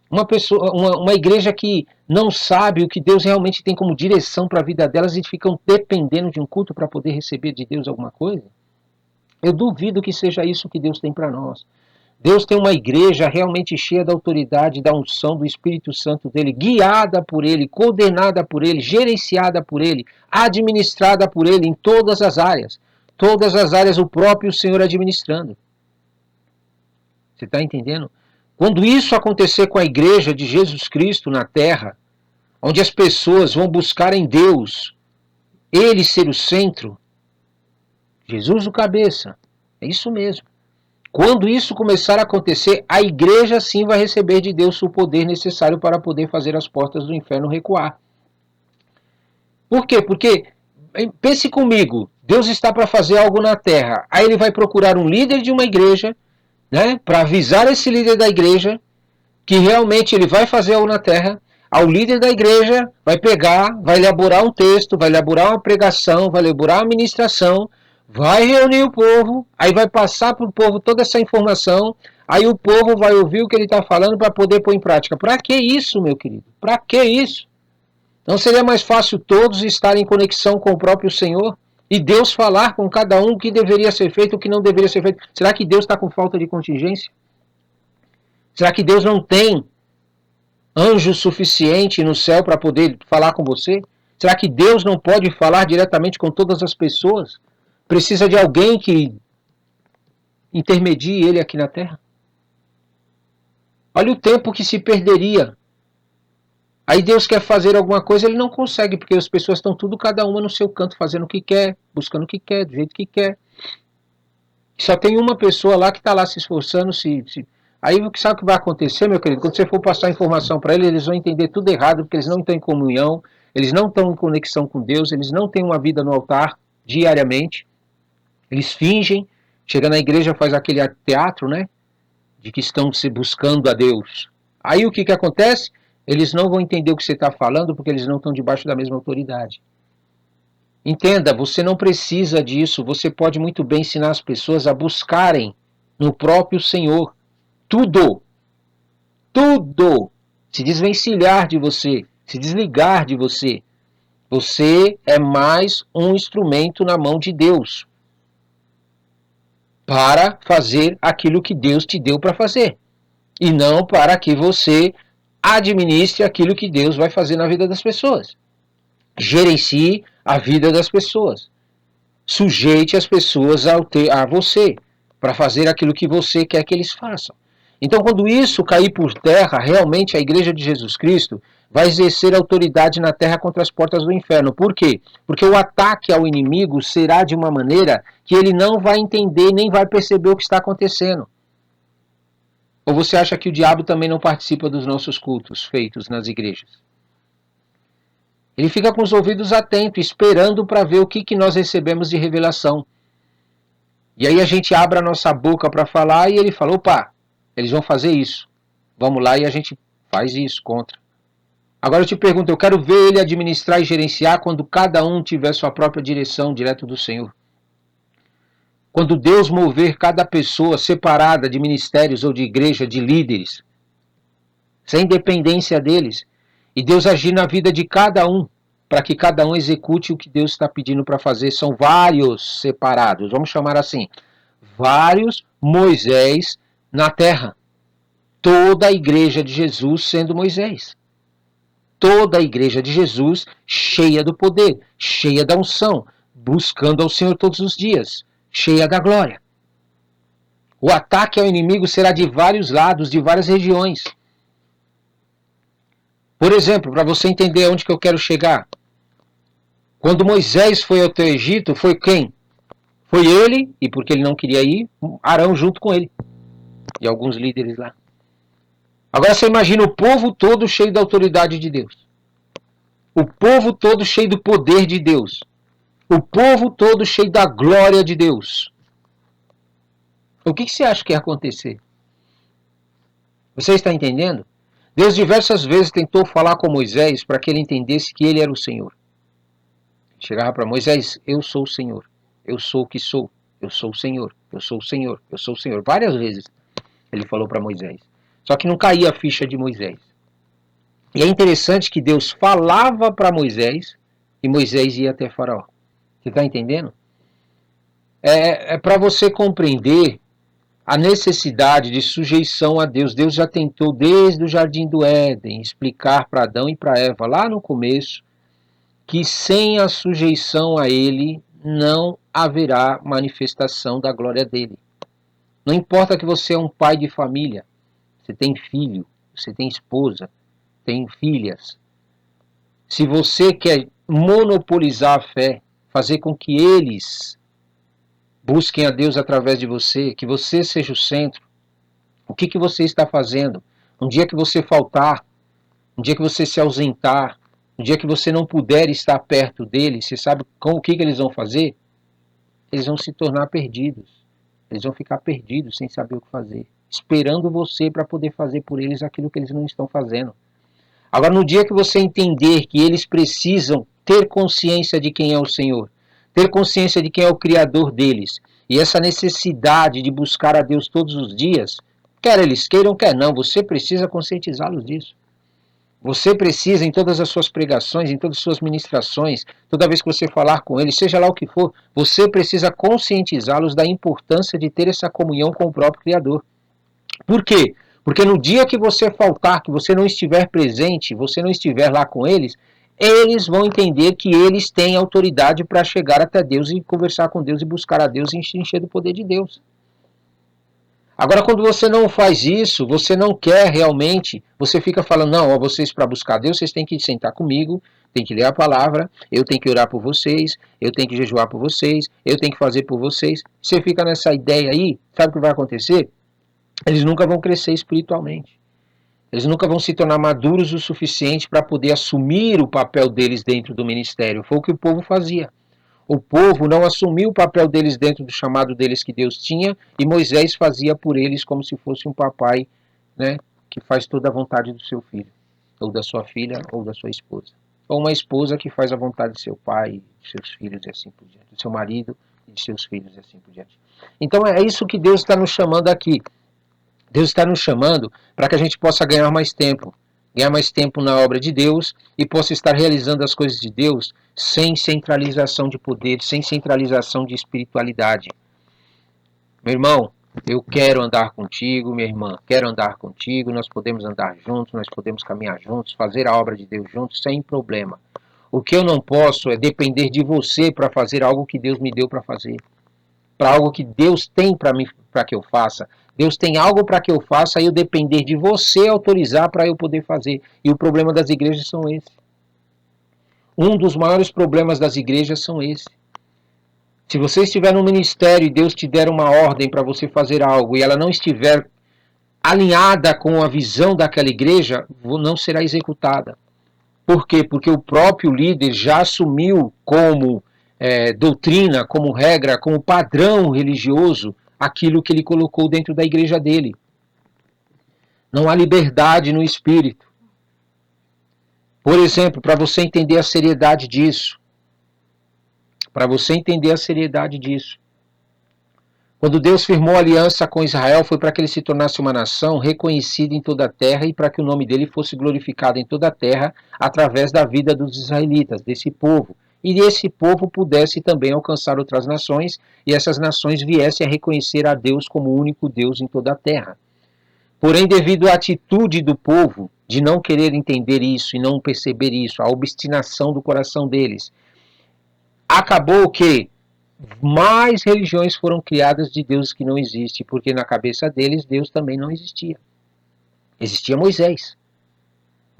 Uma igreja que não sabe o que Deus realmente tem como direção para a vida delas e ficam dependendo de um culto para poder receber de Deus alguma coisa? Eu duvido que seja isso que Deus tem para nós. Deus tem uma igreja realmente cheia da autoridade, da unção do Espírito Santo dele, guiada por ele, coordenada por ele, gerenciada por ele, administrada por ele em todas as áreas. Todas as áreas o próprio Senhor administrando. Você está entendendo? Quando isso acontecer com a igreja de Jesus Cristo na terra, onde as pessoas vão buscar em Deus, ele ser o centro, Jesus o cabeça, é isso mesmo. Quando isso começar a acontecer, a igreja sim vai receber de Deus o poder necessário para poder fazer as portas do inferno recuar. Por quê? Porque, pense comigo, Deus está para fazer algo na terra, aí ele vai procurar um líder de uma igreja, né, para avisar esse líder da igreja que realmente ele vai fazer algo na terra. Ao líder da igreja vai pegar, vai elaborar um texto, vai elaborar uma pregação, vai elaborar uma ministração, vai reunir o povo, aí vai passar para o povo toda essa informação, aí o povo vai ouvir o que ele está falando para poder pôr em prática. Para que isso, meu querido? Para que isso? Não seria mais fácil todos estarem em conexão com o próprio Senhor? E Deus falar com cada um o que deveria ser feito, o que não deveria ser feito. Será que Deus está com falta de contingência? Será que Deus não tem anjo suficiente no céu para poder falar com você? Será que Deus não pode falar diretamente com todas as pessoas? Precisa de alguém que intermedie ele aqui na terra? Olha o tempo que se perderia. Aí Deus quer fazer alguma coisa, ele não consegue, porque as pessoas estão tudo, cada uma no seu canto, fazendo o que quer, buscando o que quer, do jeito que quer. Só tem uma pessoa lá que está lá se esforçando, Aí sabe o que vai acontecer, meu querido? Quando você for passar informação para eles, eles vão entender tudo errado, porque eles não estão em comunhão, eles não estão em conexão com Deus, eles não têm uma vida no altar diariamente, eles fingem, chega na igreja, faz aquele teatro, né? De que estão se buscando a Deus. Aí o que acontece? Eles não vão entender o que você está falando, porque eles não estão debaixo da mesma autoridade. Entenda, você não precisa disso, você pode muito bem ensinar as pessoas a buscarem no próprio Senhor. Tudo, se desvencilhar de você, se desligar de você. Você é mais um instrumento na mão de Deus para fazer aquilo que Deus te deu para fazer. E não para que você administre aquilo que Deus vai fazer na vida das pessoas. Gerencie a vida das pessoas. Sujeite as pessoas a você, para fazer aquilo que você quer que eles façam. Então, quando isso cair por terra, realmente a Igreja de Jesus Cristo vai exercer autoridade na terra contra as portas do inferno. Por quê? Porque o ataque ao inimigo será de uma maneira que ele não vai entender nem vai perceber o que está acontecendo. Ou você acha que o diabo também não participa dos nossos cultos feitos nas igrejas? Ele fica com os ouvidos atentos, esperando para ver o que nós recebemos de revelação. E aí a gente abre a nossa boca para falar e ele fala, opa, eles vão fazer isso. Vamos lá e a gente faz isso contra. Agora eu te pergunto, eu quero ver ele administrar e gerenciar quando cada um tiver sua própria direção direto do Senhor. Quando Deus mover cada pessoa separada de ministérios ou de igreja, de líderes, sem dependência deles, e Deus agir na vida de cada um, para que cada um execute o que Deus está pedindo para fazer. São vários separados, vamos chamar assim, vários Moisés na terra. Toda a igreja de Jesus sendo Moisés. Toda a igreja de Jesus cheia do poder, cheia da unção, buscando ao Senhor todos os dias, cheia da glória. O ataque ao inimigo será de vários lados, de várias regiões. Por exemplo, para você entender onde que eu quero chegar. Quando Moisés foi ao Egito, foi quem? Foi ele, e porque ele não queria ir, Arão junto com ele. E alguns líderes lá. Agora você imagina o povo todo cheio da autoridade de Deus. O povo todo cheio do poder de Deus. O povo todo cheio da glória de Deus. O que você acha que ia acontecer? Você está entendendo? Deus diversas vezes tentou falar com Moisés para que ele entendesse que ele era o Senhor. Chegava para Moisés, eu sou o Senhor. Eu sou o que sou. Eu sou o Senhor. Eu sou o Senhor. Eu sou o Senhor. Várias vezes ele falou para Moisés. Só que não caía a ficha de Moisés. E é interessante que Deus falava para Moisés e Moisés ia até Faraó. Você está entendendo? É para você compreender a necessidade de sujeição a Deus. Deus já tentou desde o Jardim do Éden explicar para Adão e para Eva lá no começo que sem a sujeição a Ele não haverá manifestação da glória dele. Não importa que você é um pai de família, você tem filho, você tem esposa, tem filhas. Se você quer monopolizar a fé, fazer com que eles busquem a Deus através de você, que você seja o centro, o que você está fazendo? Um dia que você faltar, um dia que você se ausentar, um dia que você não puder estar perto deles, você sabe o que eles vão fazer? Eles vão se tornar perdidos. Eles vão ficar perdidos sem saber o que fazer, esperando você para poder fazer por eles aquilo que eles não estão fazendo. Agora, no dia que você entender que eles precisam ter consciência de quem é o Senhor, ter consciência de quem é o Criador deles, e essa necessidade de buscar a Deus todos os dias, quer eles queiram, quer não, você precisa conscientizá-los disso. Você precisa, em todas as suas pregações, em todas as suas ministrações, toda vez que você falar com eles, seja lá o que for, você precisa conscientizá-los da importância de ter essa comunhão com o próprio Criador. Por quê? Porque no dia que você faltar, que você não estiver presente, você não estiver lá com eles, eles vão entender que eles têm autoridade para chegar até Deus e conversar com Deus e buscar a Deus e encher do poder de Deus. Agora, quando você não faz isso, você não quer realmente, você fica falando, não, vocês para buscar Deus, vocês têm que sentar comigo, tem que ler a palavra, eu tenho que orar por vocês, eu tenho que jejuar por vocês, eu tenho que fazer por vocês. Você fica nessa ideia aí, sabe o que vai acontecer? Eles nunca vão crescer espiritualmente. Eles nunca vão se tornar maduros o suficiente para poder assumir o papel deles dentro do ministério. Foi o que o povo fazia. O povo não assumiu o papel deles dentro do chamado deles que Deus tinha, e Moisés fazia por eles como se fosse um papai, né, que faz toda a vontade do seu filho, ou da sua filha, ou da sua esposa. Ou uma esposa que faz a vontade de seu pai, de seus filhos e assim por diante, do seu marido e de seus filhos e assim por diante. Então é isso que Deus está nos chamando aqui. Deus está nos chamando para que a gente possa ganhar mais tempo na obra de Deus e possa estar realizando as coisas de Deus sem centralização de poder, sem centralização de espiritualidade. Meu irmão, eu quero andar contigo, minha irmã, quero andar contigo, nós podemos andar juntos, nós podemos caminhar juntos, fazer a obra de Deus juntos, sem problema. O que eu não posso é depender de você para fazer algo que Deus me deu para fazer, para algo que Deus tem para que eu faça. Deus tem algo para que eu faça e eu depender de você autorizar para eu poder fazer. E o problema das igrejas são esse. Um dos maiores problemas das igrejas são esse. Se você estiver no ministério e Deus te der uma ordem para você fazer algo e ela não estiver alinhada com a visão daquela igreja, não será executada. Por quê? Porque o próprio líder já assumiu como doutrina, como regra, como padrão religioso, aquilo que ele colocou dentro da igreja dele. Não há liberdade no espírito. Por exemplo, para você entender a seriedade disso, quando Deus firmou aliança com Israel, foi para que ele se tornasse uma nação reconhecida em toda a terra e para que o nome dele fosse glorificado em toda a terra através da vida dos israelitas, desse povo. E esse povo pudesse também alcançar outras nações e essas nações viessem a reconhecer a Deus como o único Deus em toda a terra. Porém, devido à atitude do povo de não querer entender isso e não perceber isso, a obstinação do coração deles, acabou que mais religiões foram criadas de deuses que não existem, porque na cabeça deles Deus também não existia. Existia Moisés.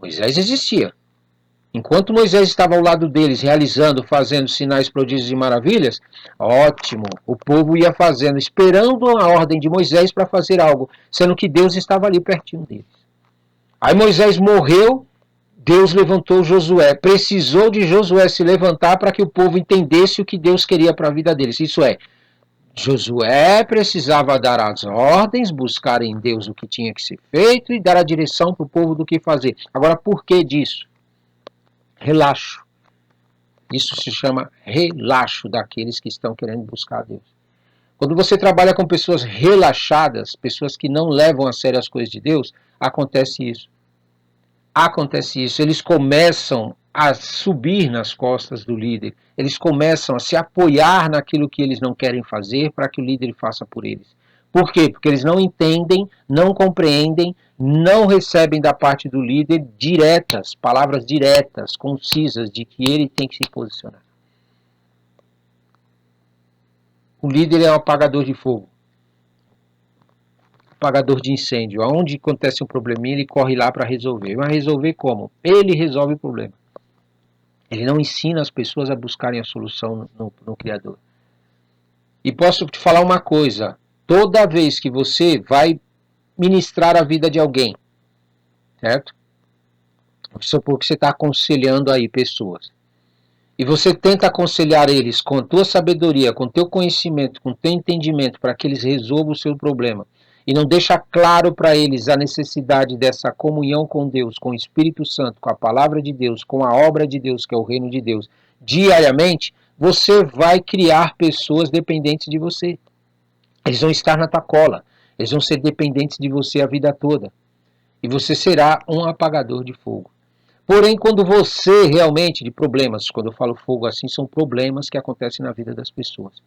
Moisés existia. Enquanto Moisés estava ao lado deles, realizando, fazendo sinais, prodígios e maravilhas, ótimo, o povo ia fazendo, esperando a ordem de Moisés para fazer algo, sendo que Deus estava ali pertinho deles. Aí Moisés morreu, Deus levantou Josué, precisou de Josué se levantar para que o povo entendesse o que Deus queria para a vida deles. Isso é, Josué precisava dar as ordens, buscar em Deus o que tinha que ser feito e dar a direção para o povo do que fazer. Agora, por que disso? Relaxo. Isso se chama relaxo daqueles que estão querendo buscar a Deus. Quando você trabalha com pessoas relaxadas, pessoas que não levam a sério as coisas de Deus, acontece isso. Eles começam a subir nas costas do líder, eles começam a se apoiar naquilo que eles não querem fazer para que o líder faça por eles. Por quê? Porque eles não entendem, não compreendem, não recebem da parte do líder palavras diretas, concisas, de que ele tem que se posicionar. O líder é um apagador de fogo, apagador de incêndio. Aonde acontece um probleminha, ele corre lá para resolver. Mas resolver como? Ele resolve o problema. Ele não ensina as pessoas a buscarem a solução no Criador. E posso te falar uma coisa, toda vez que você vai ministrar a vida de alguém, certo? Vamos supor que você está aconselhando aí pessoas. E você tenta aconselhar eles com a tua sabedoria, com o teu conhecimento, com o teu entendimento, para que eles resolvam o seu problema. E não deixa claro para eles a necessidade dessa comunhão com Deus, com o Espírito Santo, com a palavra de Deus, com a obra de Deus, que é o reino de Deus, diariamente, você vai criar pessoas dependentes de você. Eles vão estar na tua cola, eles vão ser dependentes de você a vida toda. E você será um apagador de fogo. Porém, quando você realmente, de problemas, quando eu falo fogo assim, são problemas que acontecem na vida das pessoas.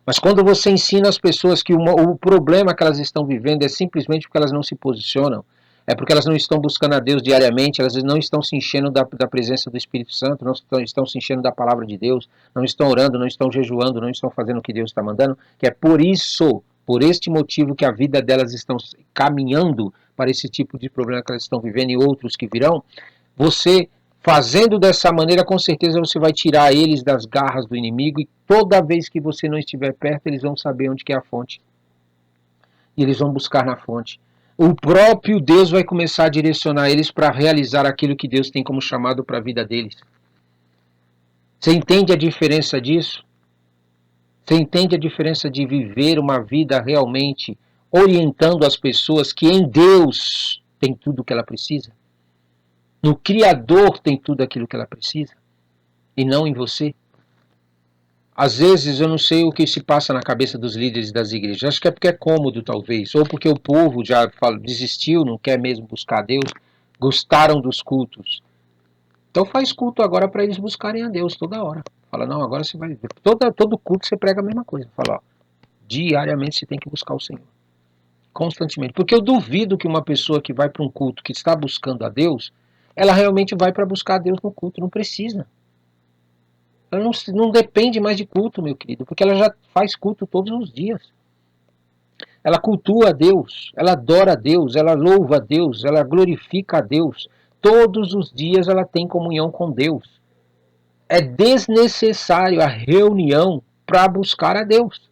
Mas quando você ensina as pessoas que o problema que elas estão vivendo é simplesmente porque elas não se posicionam, é porque elas não estão buscando a Deus diariamente, elas não estão se enchendo da presença do Espírito Santo, não estão se enchendo da palavra de Deus, não estão orando, não estão jejuando, não estão fazendo o que Deus está mandando, que é por este motivo que a vida delas estão caminhando para esse tipo de problema que elas estão vivendo e outros que virão. Você fazendo dessa maneira, com certeza você vai tirar eles das garras do inimigo e toda vez que você não estiver perto, eles vão saber onde que é a fonte. E eles vão buscar na fonte. O próprio Deus vai começar a direcionar eles para realizar aquilo que Deus tem como chamado para a vida deles. Você entende a diferença disso? Você entende a diferença de viver uma vida realmente orientando as pessoas que em Deus tem tudo o que ela precisa? No Criador tem tudo aquilo que ela precisa? E não em você? Às vezes eu não sei o que se passa na cabeça dos líderes das igrejas. Acho que é porque é cômodo, talvez. Ou porque o povo já desistiu, não quer mesmo buscar a Deus. Gostaram dos cultos. Então faz culto agora para eles buscarem a Deus toda hora. Fala, não, agora você vai... Todo culto você prega a mesma coisa. Fala, ó, diariamente você tem que buscar o Senhor. Constantemente. Porque eu duvido que uma pessoa que vai para um culto que está buscando a Deus, ela realmente vai para buscar a Deus no culto. Não precisa. Ela não depende mais de culto, meu querido, porque ela já faz culto todos os dias. Ela cultua a Deus, ela adora a Deus, ela louva a Deus, ela glorifica a Deus. Todos os dias ela tem comunhão com Deus. É desnecessário a reunião para buscar a Deus.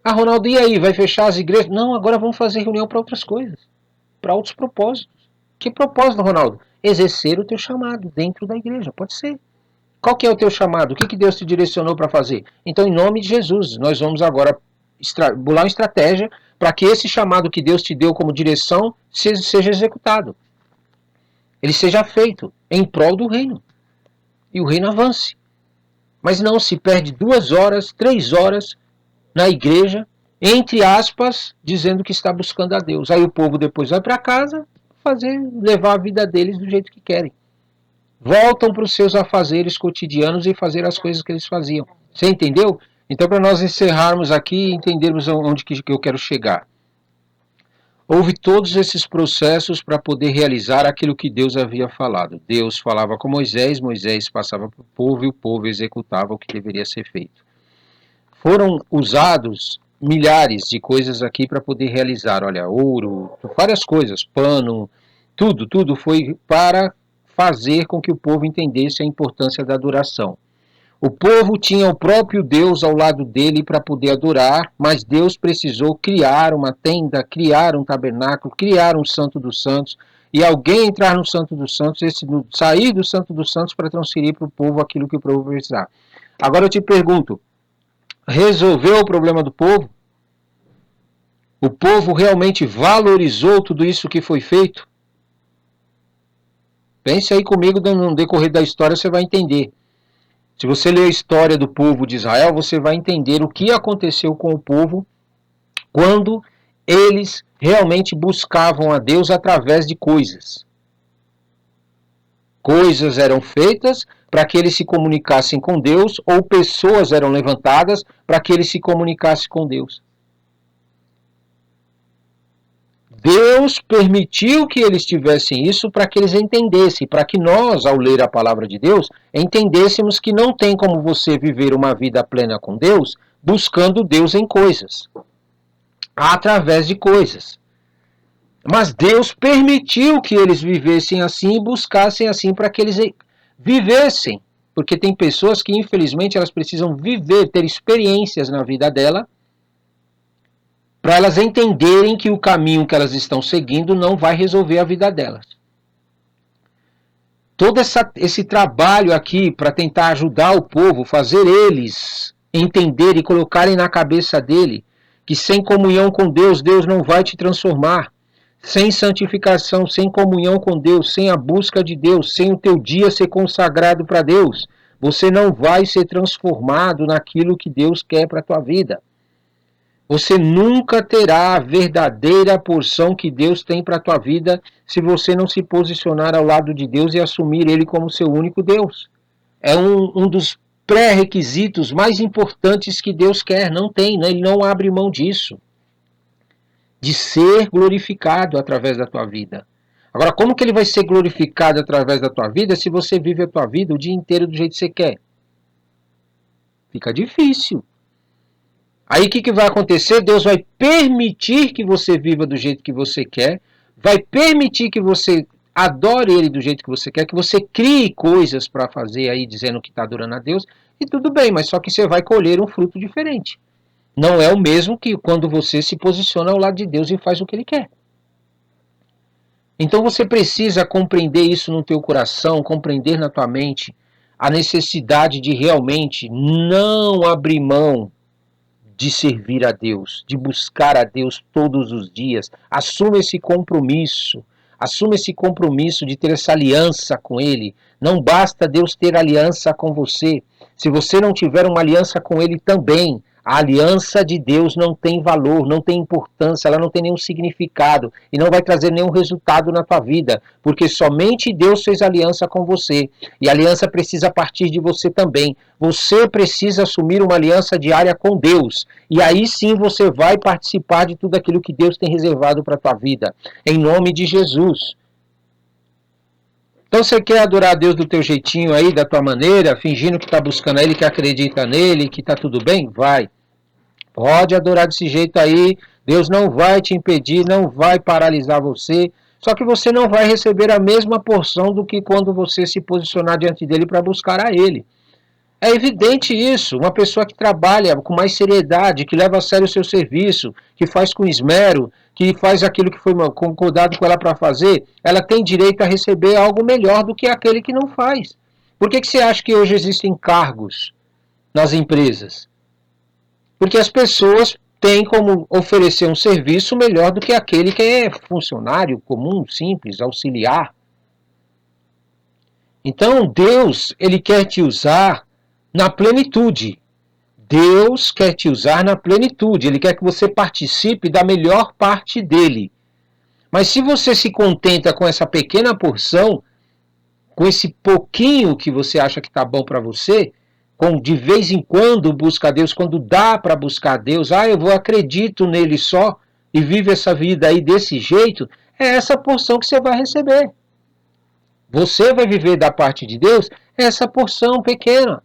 Ah, Ronaldo, e aí? Vai fechar as igrejas? Não, agora vamos fazer reunião para outras coisas, para outros propósitos. Que propósito, Ronaldo? Exercer o teu chamado dentro da igreja, pode ser. Qual que é o teu chamado? O que Deus te direcionou para fazer? Então, em nome de Jesus, nós vamos agora bolar uma estratégia para que esse chamado que Deus te deu como direção seja executado. Ele seja feito em prol do reino. E o reino avance. Mas não se perde 2 horas, 3 horas na igreja, entre aspas, dizendo que está buscando a Deus. Aí o povo depois vai para casa levar a vida deles do jeito que querem. Voltam para os seus afazeres cotidianos e fazer as coisas que eles faziam. Você entendeu? Então, para nós encerrarmos aqui e entendermos onde que eu quero chegar. Houve todos esses processos para poder realizar aquilo que Deus havia falado. Deus falava com Moisés, Moisés passava para o povo e o povo executava o que deveria ser feito. Foram usados milhares de coisas aqui para poder realizar. Olha, ouro, várias coisas, pano, tudo foi para fazer com que o povo entendesse a importância da adoração. O povo tinha o próprio Deus ao lado dele para poder adorar, mas Deus precisou criar uma tenda, criar um tabernáculo, criar um Santo dos Santos, e alguém entrar no Santo dos Santos, sair do Santo dos Santos para transferir para o povo aquilo que o povo precisava. Agora eu te pergunto, resolveu o problema do povo? O povo realmente valorizou tudo isso que foi feito? Pense aí comigo, no decorrer da história você vai entender. Se você ler a história do povo de Israel, você vai entender o que aconteceu com o povo quando eles realmente buscavam a Deus através de coisas. Coisas eram feitas para que eles se comunicassem com Deus, ou pessoas eram levantadas para que eles se comunicassem com Deus. Deus permitiu que eles tivessem isso para que eles entendessem, para que nós, ao ler a palavra de Deus, entendêssemos que não tem como você viver uma vida plena com Deus buscando Deus em coisas, através de coisas. Mas Deus permitiu que eles vivessem assim e buscassem assim para que eles vivessem. Porque tem pessoas que, infelizmente, elas precisam viver, ter experiências na vida dela, para elas entenderem que o caminho que elas estão seguindo não vai resolver a vida delas. Todo esse trabalho aqui para tentar ajudar o povo, fazer eles entender e colocarem na cabeça dele que sem comunhão com Deus, Deus não vai te transformar. Sem santificação, sem comunhão com Deus, sem a busca de Deus, sem o teu dia ser consagrado para Deus, você não vai ser transformado naquilo que Deus quer para a tua vida. Você nunca terá a verdadeira porção que Deus tem para a tua vida se você não se posicionar ao lado de Deus e assumir Ele como seu único Deus. É um dos pré-requisitos mais importantes que Deus quer. Não tem, né? Ele não abre mão disso. De ser glorificado através da tua vida. Agora, como que Ele vai ser glorificado através da tua vida se você vive a tua vida o dia inteiro do jeito que você quer? Fica difícil. Aí o que vai acontecer? Deus vai permitir que você viva do jeito que você quer, vai permitir que você adore Ele do jeito que você quer, que você crie coisas para fazer aí dizendo que está adorando a Deus, e tudo bem, mas só que você vai colher um fruto diferente. Não é o mesmo que quando você se posiciona ao lado de Deus e faz o que Ele quer. Então você precisa compreender isso no teu coração, compreender na tua mente a necessidade de realmente não abrir mão de servir a Deus, de buscar a Deus todos os dias. Assuma esse compromisso. Assuma esse compromisso de ter essa aliança com Ele. Não basta Deus ter aliança com você. Se você não tiver uma aliança com Ele também, a aliança de Deus não tem valor, não tem importância, ela não tem nenhum significado e não vai trazer nenhum resultado na tua vida, porque somente Deus fez aliança com você e a aliança precisa partir de você também. Você precisa assumir uma aliança diária com Deus e aí sim você vai participar de tudo aquilo que Deus tem reservado para a tua vida, em nome de Jesus. Então você quer adorar a Deus do teu jeitinho aí, da tua maneira, fingindo que está buscando a Ele, que acredita nele, que está tudo bem? Vai. Pode adorar desse jeito aí, Deus não vai te impedir, não vai paralisar você, só que você não vai receber a mesma porção do que quando você se posicionar diante dele para buscar a Ele. É evidente isso. Uma pessoa que trabalha com mais seriedade, que leva a sério o seu serviço, que faz com esmero, que faz aquilo que foi concordado com ela para fazer, ela tem direito a receber algo melhor do que aquele que não faz. Por que você acha que hoje existem cargos nas empresas? Porque as pessoas têm como oferecer um serviço melhor do que aquele que é funcionário comum, simples, auxiliar. Então, Deus, ele quer te usar na plenitude. Deus quer te usar na plenitude. Ele quer que você participe da melhor parte dele. Mas se você se contenta com essa pequena porção, com esse pouquinho que você acha que está bom para você, com de vez em quando busca Deus, quando dá para buscar Deus, eu acredito nele só e vive essa vida aí desse jeito, é essa porção que você vai receber. Você vai viver da parte de Deus essa porção pequena.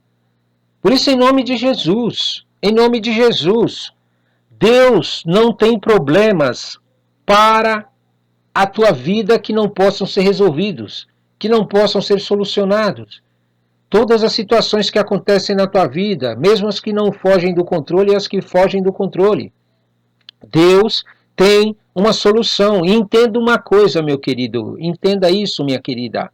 Por isso, em nome de Jesus, Deus não tem problemas para a tua vida que não possam ser resolvidos, que não possam ser solucionados. Todas as situações que acontecem na tua vida, mesmo as que não fogem do controle e as que fogem do controle, Deus tem uma solução. E entenda uma coisa, meu querido, entenda isso, minha querida.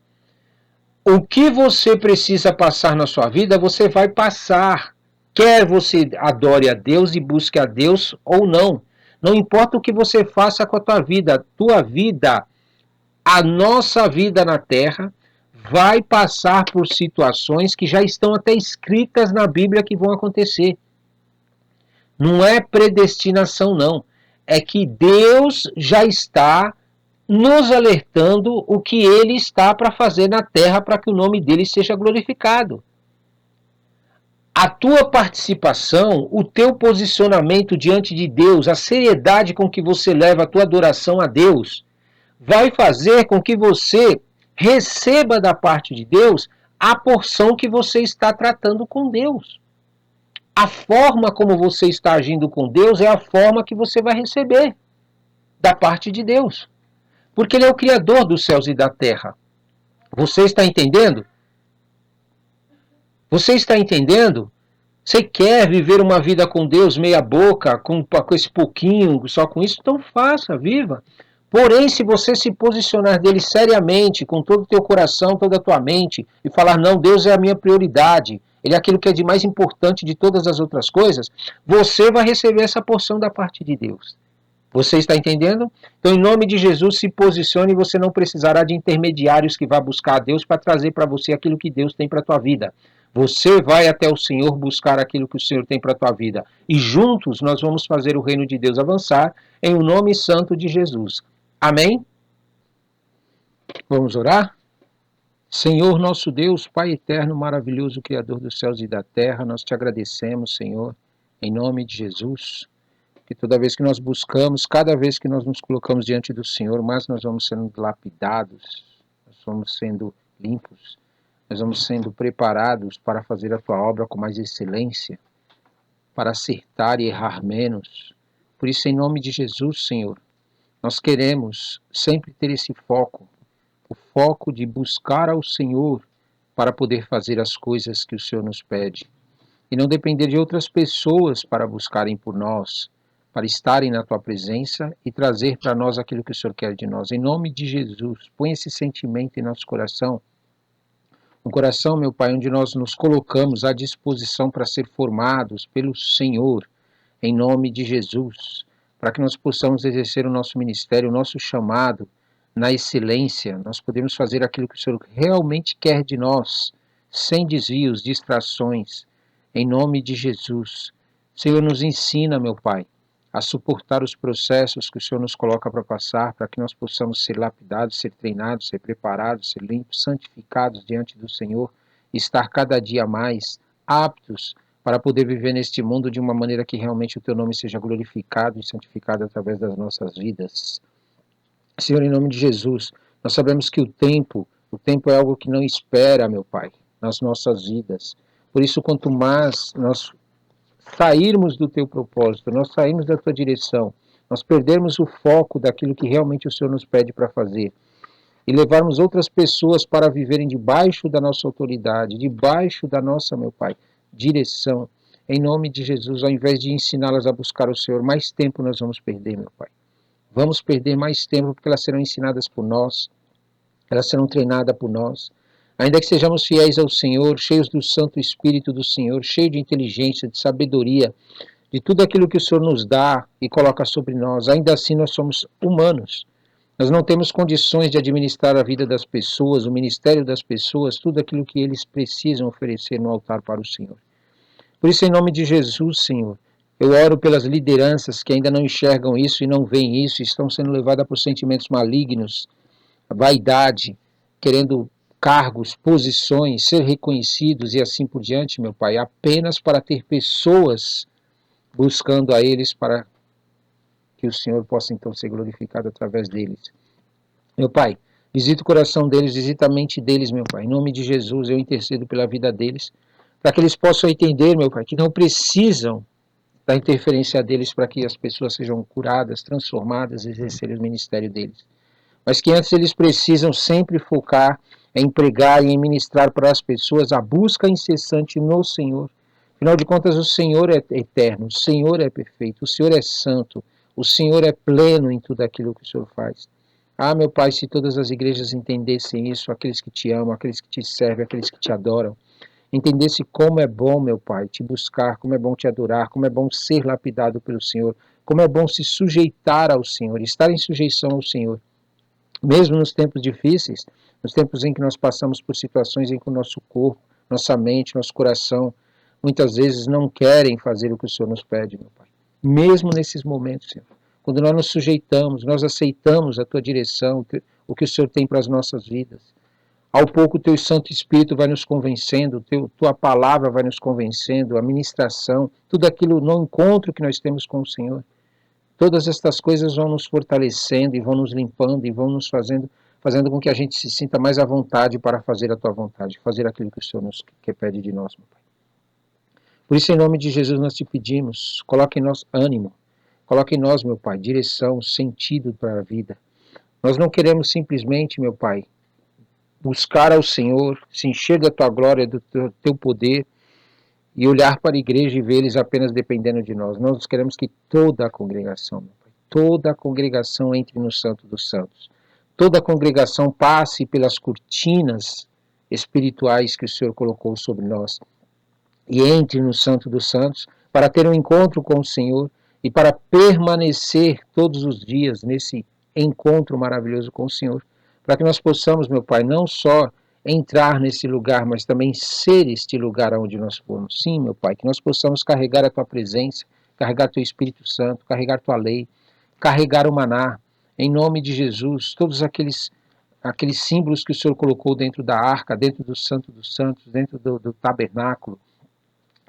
O que você precisa passar na sua vida, você vai passar. Quer você adore a Deus e busque a Deus ou não. Não importa o que você faça com a tua vida, a nossa vida na Terra, vai passar por situações que já estão até escritas na Bíblia que vão acontecer. Não é predestinação, não. É que Deus já está nos alertando o que ele está para fazer na terra para que o nome dele seja glorificado. A tua participação, o teu posicionamento diante de Deus, a seriedade com que você leva a tua adoração a Deus, vai fazer com que você receba da parte de Deus a porção que você está tratando com Deus. A forma como você está agindo com Deus é a forma que você vai receber da parte de Deus. Porque ele é o Criador dos céus e da terra. Você está entendendo? Você está entendendo? Você quer viver uma vida com Deus meia boca, com esse pouquinho, só com isso? Então faça, viva. Porém, se você se posicionar dele seriamente, com todo o teu coração, toda a tua mente, e falar, não, Deus é a minha prioridade, ele é aquilo que é de mais importante de todas as outras coisas, você vai receber essa porção da parte de Deus. Você está entendendo? Então, em nome de Jesus, se posicione e você não precisará de intermediários que vá buscar a Deus para trazer para você aquilo que Deus tem para a tua vida. Você vai até o Senhor buscar aquilo que o Senhor tem para a tua vida. E juntos nós vamos fazer o reino de Deus avançar em o nome santo de Jesus. Amém? Vamos orar? Senhor nosso Deus, Pai eterno, maravilhoso, Criador dos céus e da terra, nós te agradecemos, Senhor, em nome de Jesus, que toda vez que nós buscamos, cada vez que nós nos colocamos diante do Senhor, mais nós vamos sendo lapidados, nós vamos sendo limpos, nós vamos sendo preparados para fazer a tua obra com mais excelência, para acertar e errar menos. Por isso, em nome de Jesus, Senhor, nós queremos sempre ter esse foco, o foco de buscar ao Senhor para poder fazer as coisas que o Senhor nos pede. E não depender de outras pessoas para buscarem por nós, para estarem na tua presença e trazer para nós aquilo que o Senhor quer de nós. Em nome de Jesus, põe esse sentimento em nosso coração. Um coração, meu Pai, onde nós nos colocamos à disposição para ser formados pelo Senhor, em nome de Jesus, para que nós possamos exercer o nosso ministério, o nosso chamado na excelência, nós podemos fazer aquilo que o Senhor realmente quer de nós, sem desvios, distrações, em nome de Jesus. Senhor, nos ensina, meu Pai, a suportar os processos que o Senhor nos coloca para passar, para que nós possamos ser lapidados, ser treinados, ser preparados, ser limpos, santificados diante do Senhor, estar cada dia mais aptos para poder viver neste mundo de uma maneira que realmente o Teu nome seja glorificado e santificado através das nossas vidas. Senhor, em nome de Jesus, nós sabemos que o tempo é algo que não espera, meu Pai, nas nossas vidas. Por isso, quanto mais nós sairmos do Teu propósito, nós sairmos da Tua direção, nós perdermos o foco daquilo que realmente o Senhor nos pede para fazer e levarmos outras pessoas para viverem debaixo da nossa autoridade, debaixo da nossa, meu Pai, direção. Em nome de Jesus, ao invés de ensiná-las a buscar o Senhor, mais tempo nós vamos perder, meu Pai. Vamos perder mais tempo porque elas serão ensinadas por nós, elas serão treinadas por nós. Ainda que sejamos fiéis ao Senhor, cheios do Santo Espírito do Senhor, cheios de inteligência, de sabedoria, de tudo aquilo que o Senhor nos dá e coloca sobre nós, ainda assim nós somos humanos. Nós não temos condições de administrar a vida das pessoas, o ministério das pessoas, tudo aquilo que eles precisam oferecer no altar para o Senhor. Por isso, em nome de Jesus, Senhor, eu oro pelas lideranças que ainda não enxergam isso e não veem isso, estão sendo levadas por sentimentos malignos, vaidade, querendo cargos, posições, ser reconhecidos e assim por diante, meu Pai, apenas para ter pessoas buscando a eles para que o Senhor possa então ser glorificado através deles. Meu Pai, visita o coração deles, visita a mente deles, meu Pai. Em nome de Jesus, eu intercedo pela vida deles, para que eles possam entender, meu Pai, que não precisam da interferência deles para que as pessoas sejam curadas, transformadas e exercerem o ministério deles. Mas que antes eles precisam sempre focar em pregar e em ministrar para as pessoas a busca incessante no Senhor. Afinal de contas, o Senhor é eterno, o Senhor é perfeito, o Senhor é santo, o Senhor é pleno em tudo aquilo que o Senhor faz. Ah, meu Pai, se todas as igrejas entendessem isso, aqueles que te amam, aqueles que te servem, aqueles que te adoram, entendesse como é bom, meu Pai, te buscar, como é bom te adorar, como é bom ser lapidado pelo Senhor, como é bom se sujeitar ao Senhor, estar em sujeição ao Senhor. Mesmo nos tempos difíceis, nos tempos em que nós passamos por situações em que o nosso corpo, nossa mente, nosso coração, muitas vezes não querem fazer o que o Senhor nos pede, meu Pai. Mesmo nesses momentos, Senhor, quando nós nos sujeitamos, nós aceitamos a Tua direção, o que o Senhor tem para as nossas vidas. Ao pouco o Teu Santo Espírito vai nos convencendo, Tua palavra vai nos convencendo, a ministração, tudo aquilo no encontro que nós temos com o Senhor. Todas estas coisas vão nos fortalecendo e vão nos limpando e vão nos fazendo com que a gente se sinta mais à vontade para fazer a Tua vontade, fazer aquilo que o Senhor nos pede de nós, meu Pai. Por isso, em nome de Jesus, nós te pedimos, coloque em nós ânimo, coloque em nós, meu Pai, direção, sentido para a vida. Nós não queremos simplesmente, meu Pai, buscar ao Senhor, se encher da Tua glória, do Teu poder, e olhar para a igreja e ver eles apenas dependendo de nós. Nós queremos que toda a congregação, meu Pai, toda a congregação entre no Santo dos Santos. Toda a congregação passe pelas cortinas espirituais que o Senhor colocou sobre nós e entre no Santo dos Santos para ter um encontro com o Senhor e para permanecer todos os dias nesse encontro maravilhoso com o Senhor, para que nós possamos, meu Pai, não só entrar nesse lugar, mas também ser este lugar onde nós formos. Sim, meu Pai, que nós possamos carregar a Tua presença, carregar Teu Espírito Santo, carregar Tua lei, carregar o maná, em nome de Jesus, todos aqueles símbolos que o Senhor colocou dentro da arca, dentro do Santo dos Santos, dentro do tabernáculo,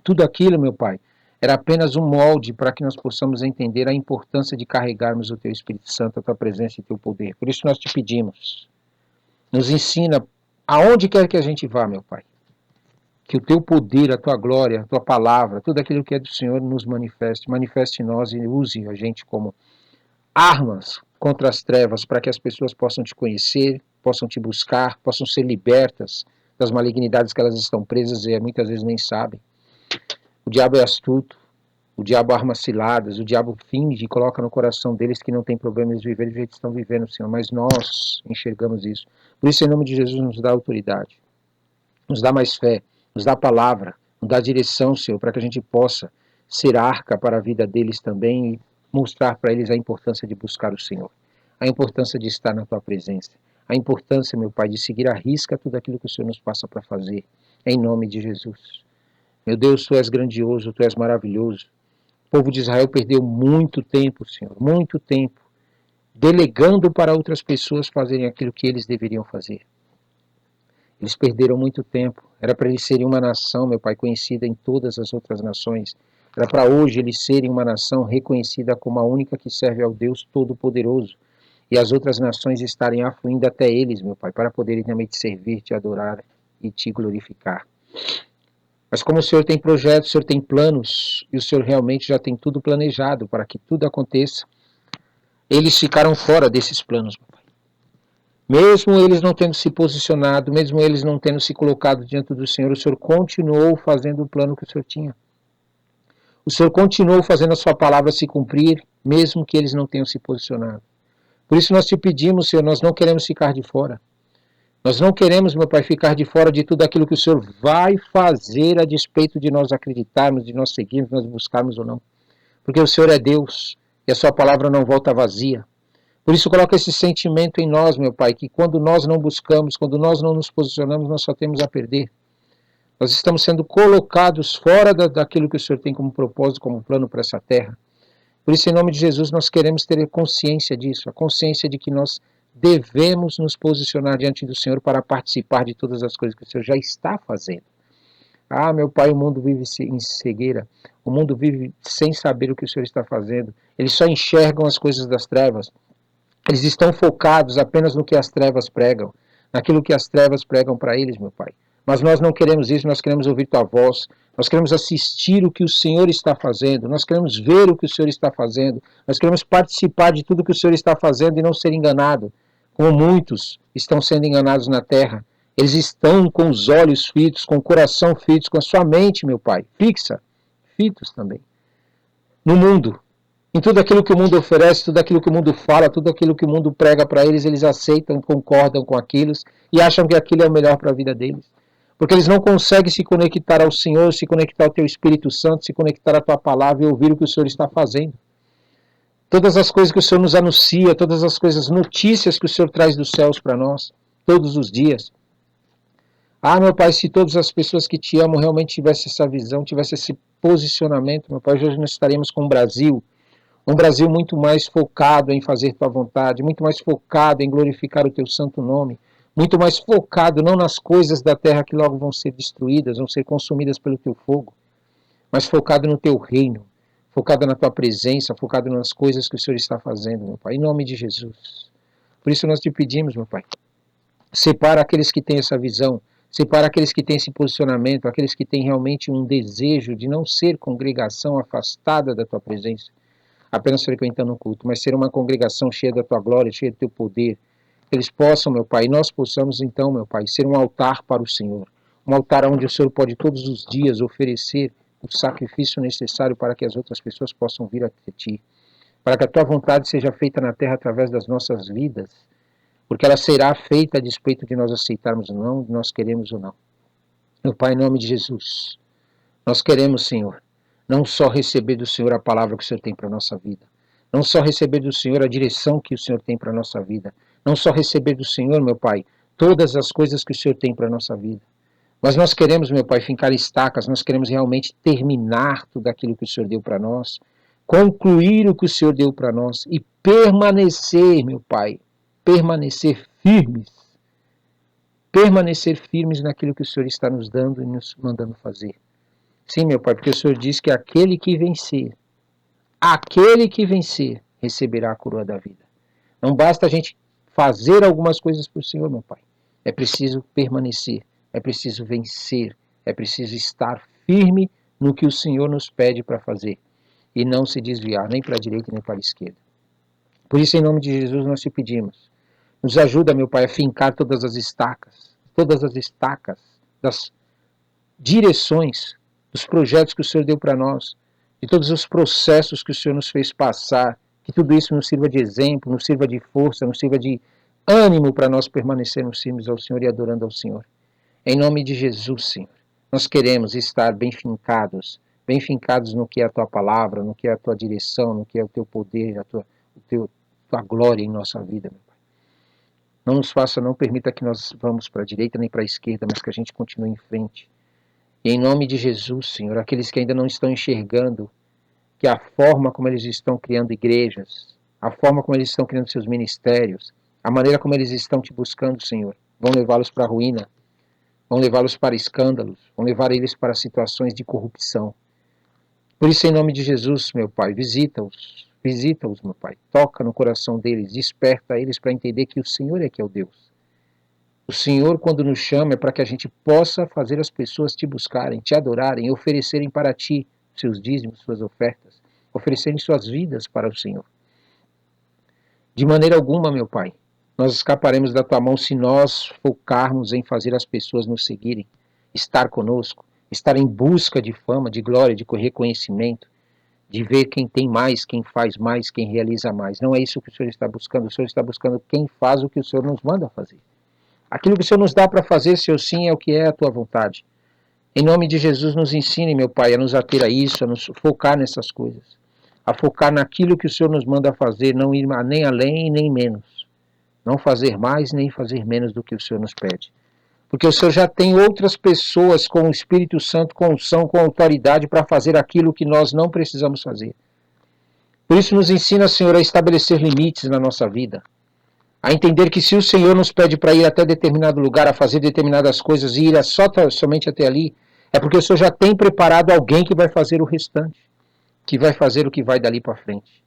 tudo aquilo, meu Pai, era apenas um molde para que nós possamos entender a importância de carregarmos o Teu Espírito Santo, a Tua presença e Teu poder. Por isso nós te pedimos, nos ensina aonde quer que a gente vá, meu Pai, que o Teu poder, a Tua glória, a Tua palavra, tudo aquilo que é do Senhor nos manifeste em nós e use a gente como armas contra as trevas para que as pessoas possam Te conhecer, possam Te buscar, possam ser libertas das malignidades que elas estão presas e muitas vezes nem sabem. O diabo é astuto, o diabo arma ciladas, o diabo finge e coloca no coração deles que não tem problema de viver do jeito que estão vivendo, Senhor, mas nós enxergamos isso. Por isso, em nome de Jesus, nos dá autoridade, nos dá mais fé, nos dá palavra, nos dá direção, Senhor, para que a gente possa ser arca para a vida deles também e mostrar para eles a importância de buscar o Senhor, a importância de estar na Tua presença, a importância, meu Pai, de seguir à risca tudo aquilo que o Senhor nos passa para fazer, em nome de Jesus. Meu Deus, Tu és grandioso, Tu és maravilhoso. O povo de Israel perdeu muito tempo, Senhor, muito tempo, delegando para outras pessoas fazerem aquilo que eles deveriam fazer. Eles perderam muito tempo. Era para eles serem uma nação, meu Pai, conhecida em todas as outras nações. Era para hoje eles serem uma nação reconhecida como a única que serve ao Deus Todo-Poderoso. E as outras nações estarem afluindo até eles, meu Pai, para poderem também Te servir, Te adorar e Te glorificar. Mas como o Senhor tem projetos, o Senhor tem planos, e o Senhor realmente já tem tudo planejado para que tudo aconteça, eles ficaram fora desses planos, meu Pai. Mesmo eles não tendo se posicionado, mesmo eles não tendo se colocado diante do Senhor, o Senhor continuou fazendo o plano que o Senhor tinha. O Senhor continuou fazendo a sua palavra se cumprir, mesmo que eles não tenham se posicionado. Por isso nós te pedimos, Senhor, nós não queremos ficar de fora. Nós não queremos, meu Pai, ficar de fora de tudo aquilo que o Senhor vai fazer a despeito de nós acreditarmos, de nós seguirmos, de nós buscarmos ou não. Porque o Senhor é Deus e a sua palavra não volta vazia. Por isso coloca esse sentimento em nós, meu Pai, que quando nós não buscamos, quando nós não nos posicionamos, nós só temos a perder. Nós estamos sendo colocados fora daquilo que o Senhor tem como propósito, como plano para essa terra. Por isso, em nome de Jesus, nós queremos ter consciência disso, a consciência de que nós devemos nos posicionar diante do Senhor para participar de todas as coisas que o Senhor já está fazendo. Ah, meu Pai, o mundo vive em cegueira, o mundo vive sem saber o que o Senhor está fazendo. Eles só enxergam as coisas das trevas. Eles estão focados apenas no que as trevas pregam, naquilo que as trevas pregam para eles, meu Pai. Mas nós não queremos isso, nós queremos ouvir tua voz, nós queremos assistir o que o Senhor está fazendo, nós queremos ver o que o Senhor está fazendo, nós queremos participar de tudo que o Senhor está fazendo e não ser enganado, como muitos estão sendo enganados na terra. Eles estão com os olhos fitos, com o coração fitos, com a sua mente, meu Pai, fixa, fitos também, no mundo. Em tudo aquilo que o mundo oferece, tudo aquilo que o mundo fala, tudo aquilo que o mundo prega para eles, eles aceitam, concordam com aquilo e acham que aquilo é o melhor para a vida deles. Porque eles não conseguem se conectar ao Senhor, se conectar ao Teu Espírito Santo, se conectar à Tua palavra e ouvir o que o Senhor está fazendo. Todas as coisas que o Senhor nos anuncia, todas as coisas, notícias que o Senhor traz dos céus para nós, todos os dias. Ah, meu Pai, se todas as pessoas que Te amam realmente tivessem essa visão, tivessem esse posicionamento, meu Pai, hoje nós estaríamos com o Brasil. Um Brasil muito mais focado em fazer tua vontade, muito mais focado em glorificar o teu santo nome, muito mais focado não nas coisas da terra que logo vão ser destruídas, vão ser consumidas pelo teu fogo, mas focado no teu reino, focado na tua presença, focado nas coisas que o Senhor está fazendo, meu Pai, em nome de Jesus. Por isso nós te pedimos, meu Pai, separa aqueles que têm essa visão, separa aqueles que têm esse posicionamento, aqueles que têm realmente um desejo de não ser congregação afastada da tua presença, apenas frequentando um culto, mas ser uma congregação cheia da tua glória, cheia do teu poder. Que eles possam, meu Pai, e nós possamos então, meu Pai, ser um altar para o Senhor. Um altar onde o Senhor pode todos os dias oferecer o sacrifício necessário para que as outras pessoas possam vir até Ti. Para que a Tua vontade seja feita na terra através das nossas vidas. Porque ela será feita a despeito de nós aceitarmos ou não, de nós queremos ou não. Meu Pai, em nome de Jesus, nós queremos, Senhor, não só receber do Senhor a palavra que o Senhor tem para a nossa vida, não só receber do Senhor a direção que o Senhor tem para a nossa vida, não só receber do Senhor, meu Pai, todas as coisas que o Senhor tem para a nossa vida, mas nós queremos, meu Pai, fincar estacas, nós queremos realmente terminar tudo aquilo que o Senhor deu para nós, concluir o que o Senhor deu para nós e permanecer, meu Pai, permanecer firmes naquilo que o Senhor está nos dando e nos mandando fazer. Sim, meu Pai, porque o Senhor diz que aquele que vencer, receberá a coroa da vida. Não basta a gente fazer algumas coisas para o Senhor, meu Pai. É preciso permanecer, é preciso vencer, é preciso estar firme no que o Senhor nos pede para fazer e não se desviar nem para a direita nem para a esquerda. Por isso, em nome de Jesus, nós te pedimos. Nos ajuda, meu Pai, a fincar todas as estacas das direções, dos projetos que o Senhor deu para nós, de todos os processos que o Senhor nos fez passar, que tudo isso nos sirva de exemplo, nos sirva de força, nos sirva de ânimo para nós permanecermos firmes ao Senhor e adorando ao Senhor. Em nome de Jesus, Senhor, nós queremos estar bem fincados no que é a Tua palavra, no que é a Tua direção, no que é o Teu poder, a Tua glória em nossa vida, meu Pai. Não permita que nós vamos para a direita nem para a esquerda, mas que a gente continue em frente. E em nome de Jesus, Senhor, aqueles que ainda não estão enxergando que a forma como eles estão criando igrejas, a forma como eles estão criando seus ministérios, a maneira como eles estão te buscando, Senhor, vão levá-los para a ruína, vão levá-los para escândalos, vão levar eles para situações de corrupção. Por isso, em nome de Jesus, meu Pai, visita-os, meu Pai, toca no coração deles, desperta eles para entender que o Senhor é que é o Deus. O Senhor, quando nos chama, é para que a gente possa fazer as pessoas te buscarem, te adorarem, oferecerem para ti seus dízimos, suas ofertas, oferecerem suas vidas para o Senhor. De maneira alguma, meu Pai, Nós escaparemos da tua mão se nós focarmos em fazer as pessoas nos seguirem, estar conosco, estar em busca de fama, de glória, de reconhecimento, de ver quem tem mais, quem faz mais, quem realiza mais. Não é isso que o Senhor está buscando. O Senhor está buscando quem faz o que o Senhor nos manda fazer. Aquilo que o Senhor nos dá para fazer, Senhor, sim, é o que é a tua vontade. Em nome de Jesus, nos ensine, meu Pai, a nos ater a isso, a nos focar nessas coisas. A focar naquilo que o Senhor nos manda fazer, não ir nem além nem menos. Não fazer mais nem fazer menos do que o Senhor nos pede. Porque o Senhor já tem outras pessoas com o Espírito Santo, com unção, com autoridade para fazer aquilo que nós não precisamos fazer. Por isso nos ensina, Senhor, a estabelecer limites na nossa vida. A entender que se o Senhor nos pede para ir até determinado lugar, a fazer determinadas coisas e ir somente até ali, é porque o Senhor já tem preparado alguém que vai fazer o restante, que vai fazer o que vai dali para frente.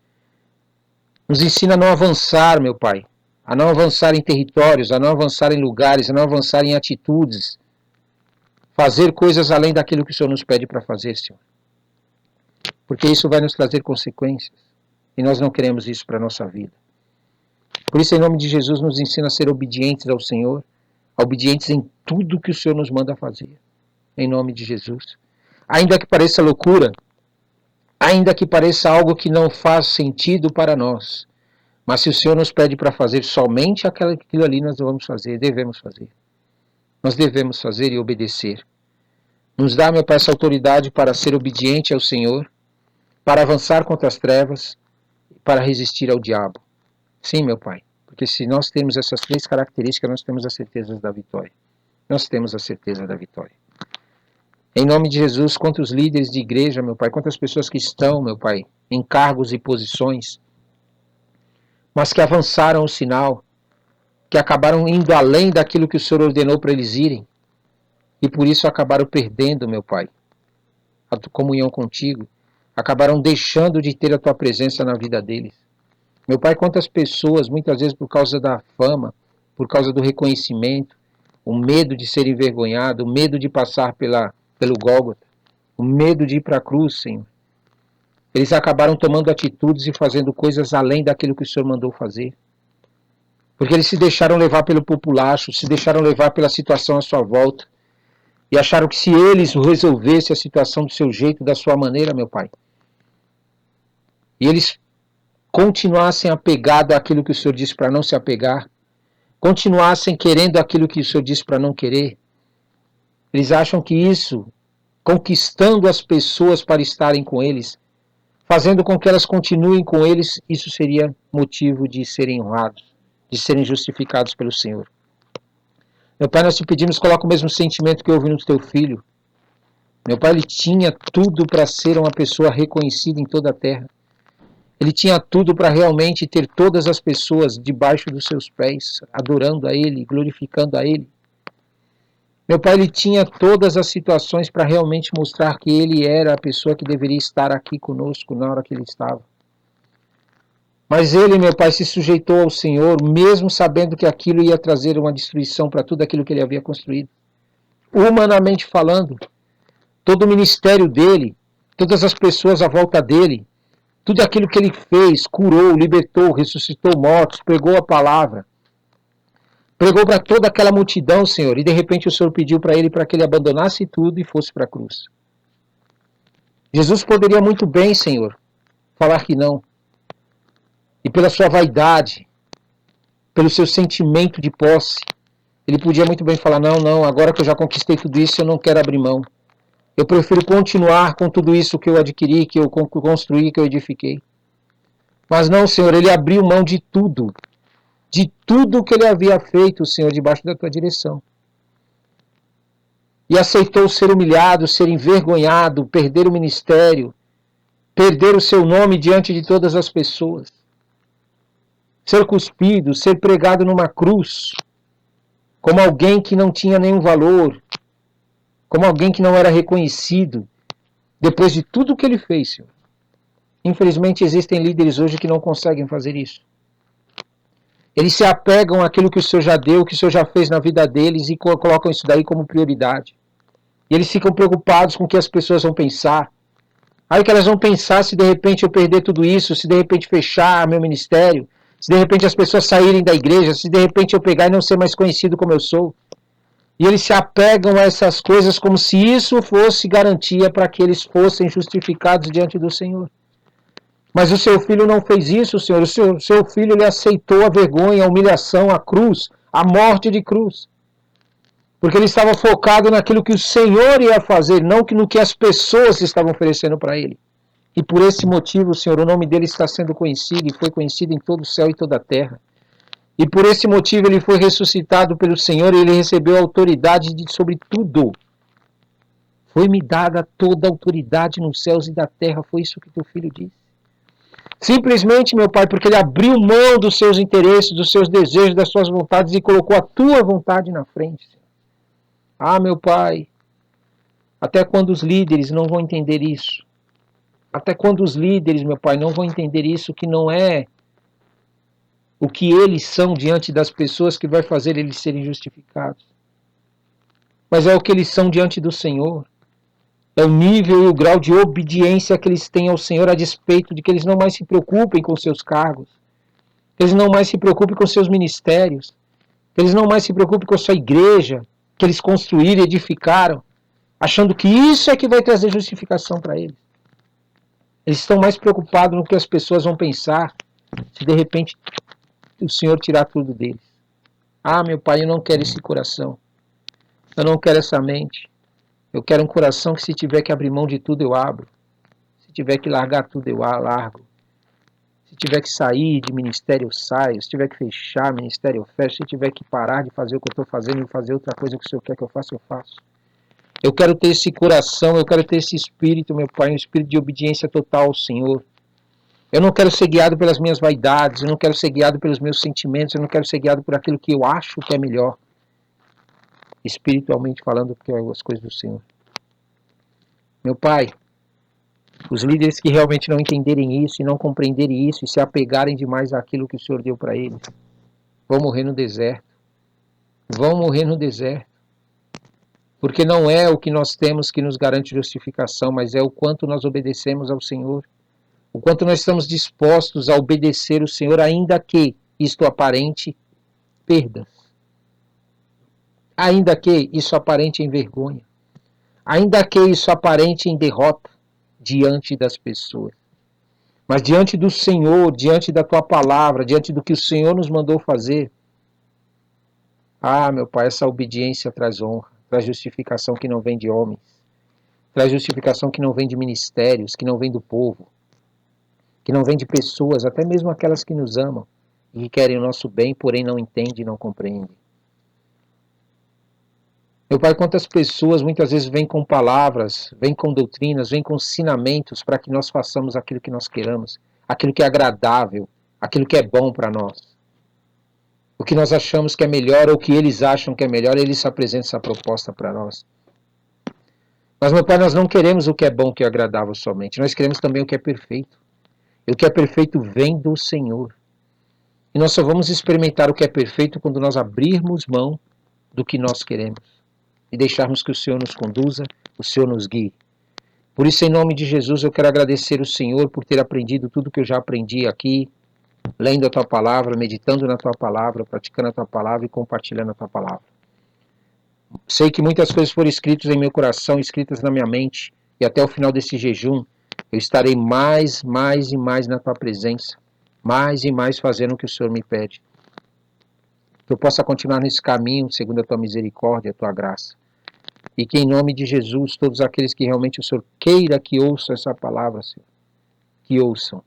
Nos ensina a não avançar, meu Pai, a não avançar em territórios, a não avançar em lugares, a não avançar em atitudes, fazer coisas além daquilo que o Senhor nos pede para fazer, Senhor. Porque isso vai nos trazer consequências, e nós não queremos isso para a nossa vida. Por isso, em nome de Jesus, nos ensina a ser obedientes ao Senhor, obedientes em tudo que o Senhor nos manda fazer. Em nome de Jesus. Ainda que pareça loucura, ainda que pareça algo que não faz sentido para nós, mas se o Senhor nos pede para fazer somente aquilo ali, nós vamos fazer, devemos fazer. Nós devemos fazer e obedecer. Nos dá, meu Pai, essa autoridade para ser obediente ao Senhor, para avançar contra as trevas, para resistir ao diabo. Sim, meu Pai, porque se nós temos essas três características, nós temos a certeza da vitória. Nós temos a certeza da vitória. Em nome de Jesus, contra os líderes de igreja, meu Pai, contra as pessoas que estão, meu Pai, em cargos e posições, mas que avançaram o sinal, que acabaram indo além daquilo que o Senhor ordenou para eles irem, e por isso acabaram perdendo, meu Pai, a tua comunhão contigo, acabaram deixando de ter a tua presença na vida deles. Meu Pai, quantas pessoas, muitas vezes por causa da fama, por causa do reconhecimento, o medo de ser envergonhado, o medo de passar pelo Gólgota, o medo de ir para a cruz, Senhor. Eles acabaram tomando atitudes e fazendo coisas além daquilo que o Senhor mandou fazer. Porque eles se deixaram levar pelo populacho, se deixaram levar pela situação à sua volta. E acharam que se eles resolvessem a situação do seu jeito, da sua maneira, meu Pai, e eles continuassem apegados àquilo que o Senhor disse para não se apegar, continuassem querendo aquilo que o Senhor disse para não querer, eles acham que isso, conquistando as pessoas para estarem com eles, fazendo com que elas continuem com eles, isso seria motivo de serem honrados, de serem justificados pelo Senhor. Meu Pai, nós te pedimos, coloca o mesmo sentimento que houve no teu filho. Meu Pai, ele tinha tudo para ser uma pessoa reconhecida em toda a terra. Ele tinha tudo para realmente ter todas as pessoas debaixo dos seus pés, adorando a Ele, glorificando a Ele. Meu Pai, ele tinha todas as situações para realmente mostrar que Ele era a pessoa que deveria estar aqui conosco na hora que Ele estava. Mas ele, meu Pai, se sujeitou ao Senhor, mesmo sabendo que aquilo ia trazer uma destruição para tudo aquilo que ele havia construído. Humanamente falando, todo o ministério dele, todas as pessoas à volta dele, tudo aquilo que ele fez, curou, libertou, ressuscitou mortos, pregou a palavra, pregou para toda aquela multidão, Senhor, e de repente o Senhor pediu para ele para que ele abandonasse tudo e fosse para a cruz. Jesus poderia muito bem, Senhor, falar que não. E pela sua vaidade, pelo seu sentimento de posse, ele podia muito bem falar, não, agora que eu já conquistei tudo isso, eu não quero abrir mão. Eu prefiro continuar com tudo isso que eu adquiri, que eu construí, que eu edifiquei. Mas não, Senhor, ele abriu mão de tudo que ele havia feito, Senhor, debaixo da tua direção. E aceitou ser humilhado, ser envergonhado, perder o ministério, perder o seu nome diante de todas as pessoas. Ser cuspido, ser pregado numa cruz, como alguém que não tinha nenhum valor, como alguém que não era reconhecido, depois de tudo que ele fez, Senhor. Infelizmente existem líderes hoje que não conseguem fazer isso. Eles se apegam àquilo que o Senhor já deu, que o Senhor já fez na vida deles e colocam isso daí como prioridade. E eles ficam preocupados com o que as pessoas vão pensar. Aí que elas vão pensar se de repente eu perder tudo isso, se de repente fechar meu ministério, Se de repente as pessoas saírem da igreja, se de repente eu pegar e não ser mais conhecido como eu sou. E eles se apegam a essas coisas como se isso fosse garantia para que eles fossem justificados diante do Senhor. Mas o seu filho não fez isso, Senhor. O seu filho ele aceitou a vergonha, a humilhação, a cruz, a morte de cruz. Porque ele estava focado naquilo que o Senhor ia fazer, não no que as pessoas estavam oferecendo para ele. E por esse motivo, Senhor, o nome dele está sendo conhecido e foi conhecido em todo o céu e toda a terra. E por esse motivo ele foi ressuscitado pelo Senhor e ele recebeu autoridade sobre tudo. Foi-me dada toda a autoridade nos céus e da terra, foi isso que teu filho disse. Simplesmente, meu Pai, porque ele abriu mão dos seus interesses, dos seus desejos, das suas vontades e colocou a tua vontade na frente. Ah, meu Pai, até quando os líderes não vão entender isso? Até quando os líderes, meu Pai, não vão entender isso, que não é o que eles são diante das pessoas que vai fazer eles serem justificados, mas é o que eles são diante do Senhor. É o nível e o grau de obediência que eles têm ao Senhor a despeito de que eles não mais se preocupem com seus cargos, que eles não mais se preocupem com seus ministérios, que eles não mais se preocupem com a sua igreja, que eles construíram e edificaram, achando que isso é que vai trazer justificação para eles. Eles estão mais preocupados no que as pessoas vão pensar se de repente o Senhor tirar tudo deles. Ah, meu Pai, eu não quero esse coração. Eu não quero essa mente. Eu quero um coração que se tiver que abrir mão de tudo, eu abro. Se tiver que largar tudo, eu largo. Se tiver que sair de ministério, eu saio. Se tiver que fechar ministério, eu fecho. Se tiver que parar de fazer o que eu estou fazendo e fazer outra coisa que o Senhor quer que eu faça, eu faço. Eu quero ter esse coração, eu quero ter esse espírito, meu Pai, um espírito de obediência total ao Senhor. Eu não quero ser guiado pelas minhas vaidades, eu não quero ser guiado pelos meus sentimentos, eu não quero ser guiado por aquilo que eu acho que é melhor. Espiritualmente falando, porque é as coisas do Senhor. Meu Pai, os líderes que realmente não entenderem isso e não compreenderem isso e se apegarem demais àquilo que o Senhor deu para eles, vão morrer no deserto. Vão morrer no deserto. Porque não é o que nós temos que nos garante justificação, mas é o quanto nós obedecemos ao Senhor. O quanto nós estamos dispostos a obedecer o Senhor, ainda que isto aparente perdas. Ainda que isso aparente em vergonha. Ainda que isso aparente em derrota diante das pessoas. Mas diante do Senhor, diante da tua palavra, diante do que o Senhor nos mandou fazer, ah, meu Pai, essa obediência traz honra, traz justificação que não vem de homens, traz justificação que não vem de ministérios, que não vem do povo, que não vem de pessoas, até mesmo aquelas que nos amam e que querem o nosso bem, porém não entendem e não compreendem. Meu Pai, quantas pessoas muitas vezes vêm com palavras, vêm com doutrinas, vêm com ensinamentos para que nós façamos aquilo que nós queramos, aquilo que é agradável, aquilo que é bom para nós. O que nós achamos que é melhor ou o que eles acham que é melhor, eles apresentam essa proposta para nós. Mas, meu Pai, nós não queremos o que é bom, o que é agradável somente. Nós queremos também o que é perfeito. E o que é perfeito vem do Senhor. E nós só vamos experimentar o que é perfeito quando nós abrirmos mão do que nós queremos. E deixarmos que o Senhor nos conduza, o Senhor nos guie. Por isso, em nome de Jesus, eu quero agradecer o Senhor por ter aprendido tudo que eu já aprendi aqui, lendo a Tua Palavra, meditando na Tua Palavra, praticando a Tua Palavra e compartilhando a Tua Palavra. Sei que muitas coisas foram escritas em meu coração, escritas na minha mente, e até o final desse jejum, eu estarei mais e mais na Tua presença, mais e mais fazendo o que o Senhor me pede. Que eu possa continuar nesse caminho, segundo a Tua misericórdia e a Tua graça. E que em nome de Jesus, todos aqueles que realmente o Senhor queira que ouçam essa palavra, Senhor, que ouçam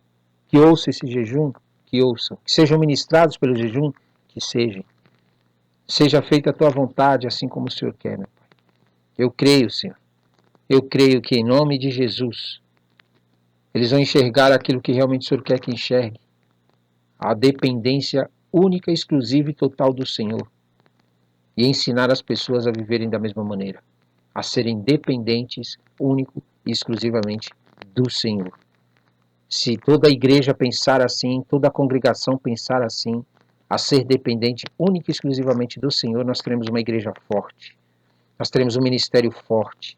esse jejum, que ouçam, que sejam ministrados pelo jejum, que sejam. Seja feita a Tua vontade, assim como o Senhor quer, meu Pai. Eu creio, Senhor. Eu creio que em nome de Jesus, eles vão enxergar aquilo que realmente o Senhor quer que enxergue. A dependência única, exclusiva e total do Senhor. E ensinar as pessoas a viverem da mesma maneira. A serem dependentes, único e exclusivamente do Senhor. Se toda a igreja pensar assim, toda a congregação pensar assim, a ser dependente única e exclusivamente do Senhor, nós teremos uma igreja forte. Nós teremos um ministério forte.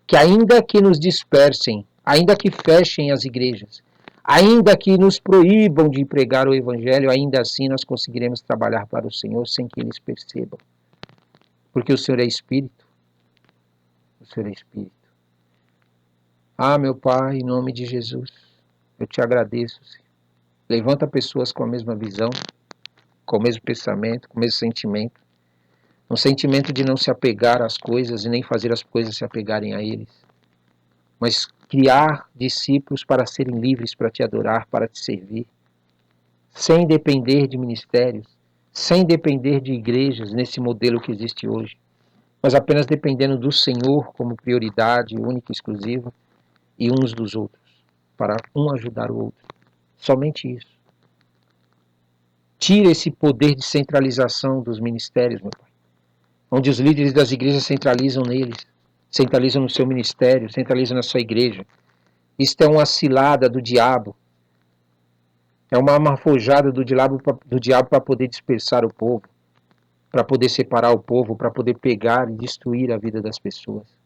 Que ainda que nos dispersem, ainda que fechem as igrejas, Ainda que nos proíbam de pregar o Evangelho, ainda assim nós conseguiremos trabalhar para o Senhor sem que eles percebam. Porque o Senhor é Espírito. O Senhor é Espírito. Ah, meu Pai, em nome de Jesus, eu te agradeço, Senhor. Levanta pessoas com a mesma visão, com o mesmo pensamento, com o mesmo sentimento. Um sentimento de não se apegar às coisas e nem fazer as coisas se apegarem a eles. Mas criar discípulos para serem livres para te adorar, para te servir. Sem depender de ministérios, sem depender de igrejas nesse modelo que existe hoje. Mas apenas dependendo do Senhor como prioridade única e exclusiva e uns dos outros, para um ajudar o outro. Somente isso. Tira esse poder de centralização dos ministérios, meu Pai, onde os líderes das igrejas centralizam neles, centralizam no seu ministério, centralizam na sua igreja. Isto é uma cilada do diabo, é uma amarfojada do diabo para poder dispersar o povo, para poder separar o povo, para poder pegar e destruir a vida das pessoas.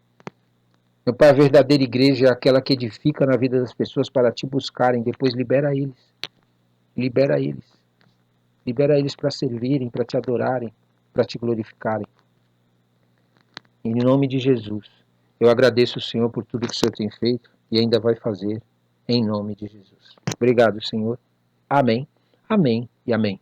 Meu Pai, a verdadeira igreja é aquela que edifica na vida das pessoas para te buscarem, depois libera eles. Libera eles. Libera eles para servirem, para te adorarem, para te glorificarem. Em nome de Jesus, eu agradeço o Senhor por tudo que o Senhor tem feito e ainda vai fazer, em nome de Jesus. Obrigado, Senhor. Amém, amém e amém.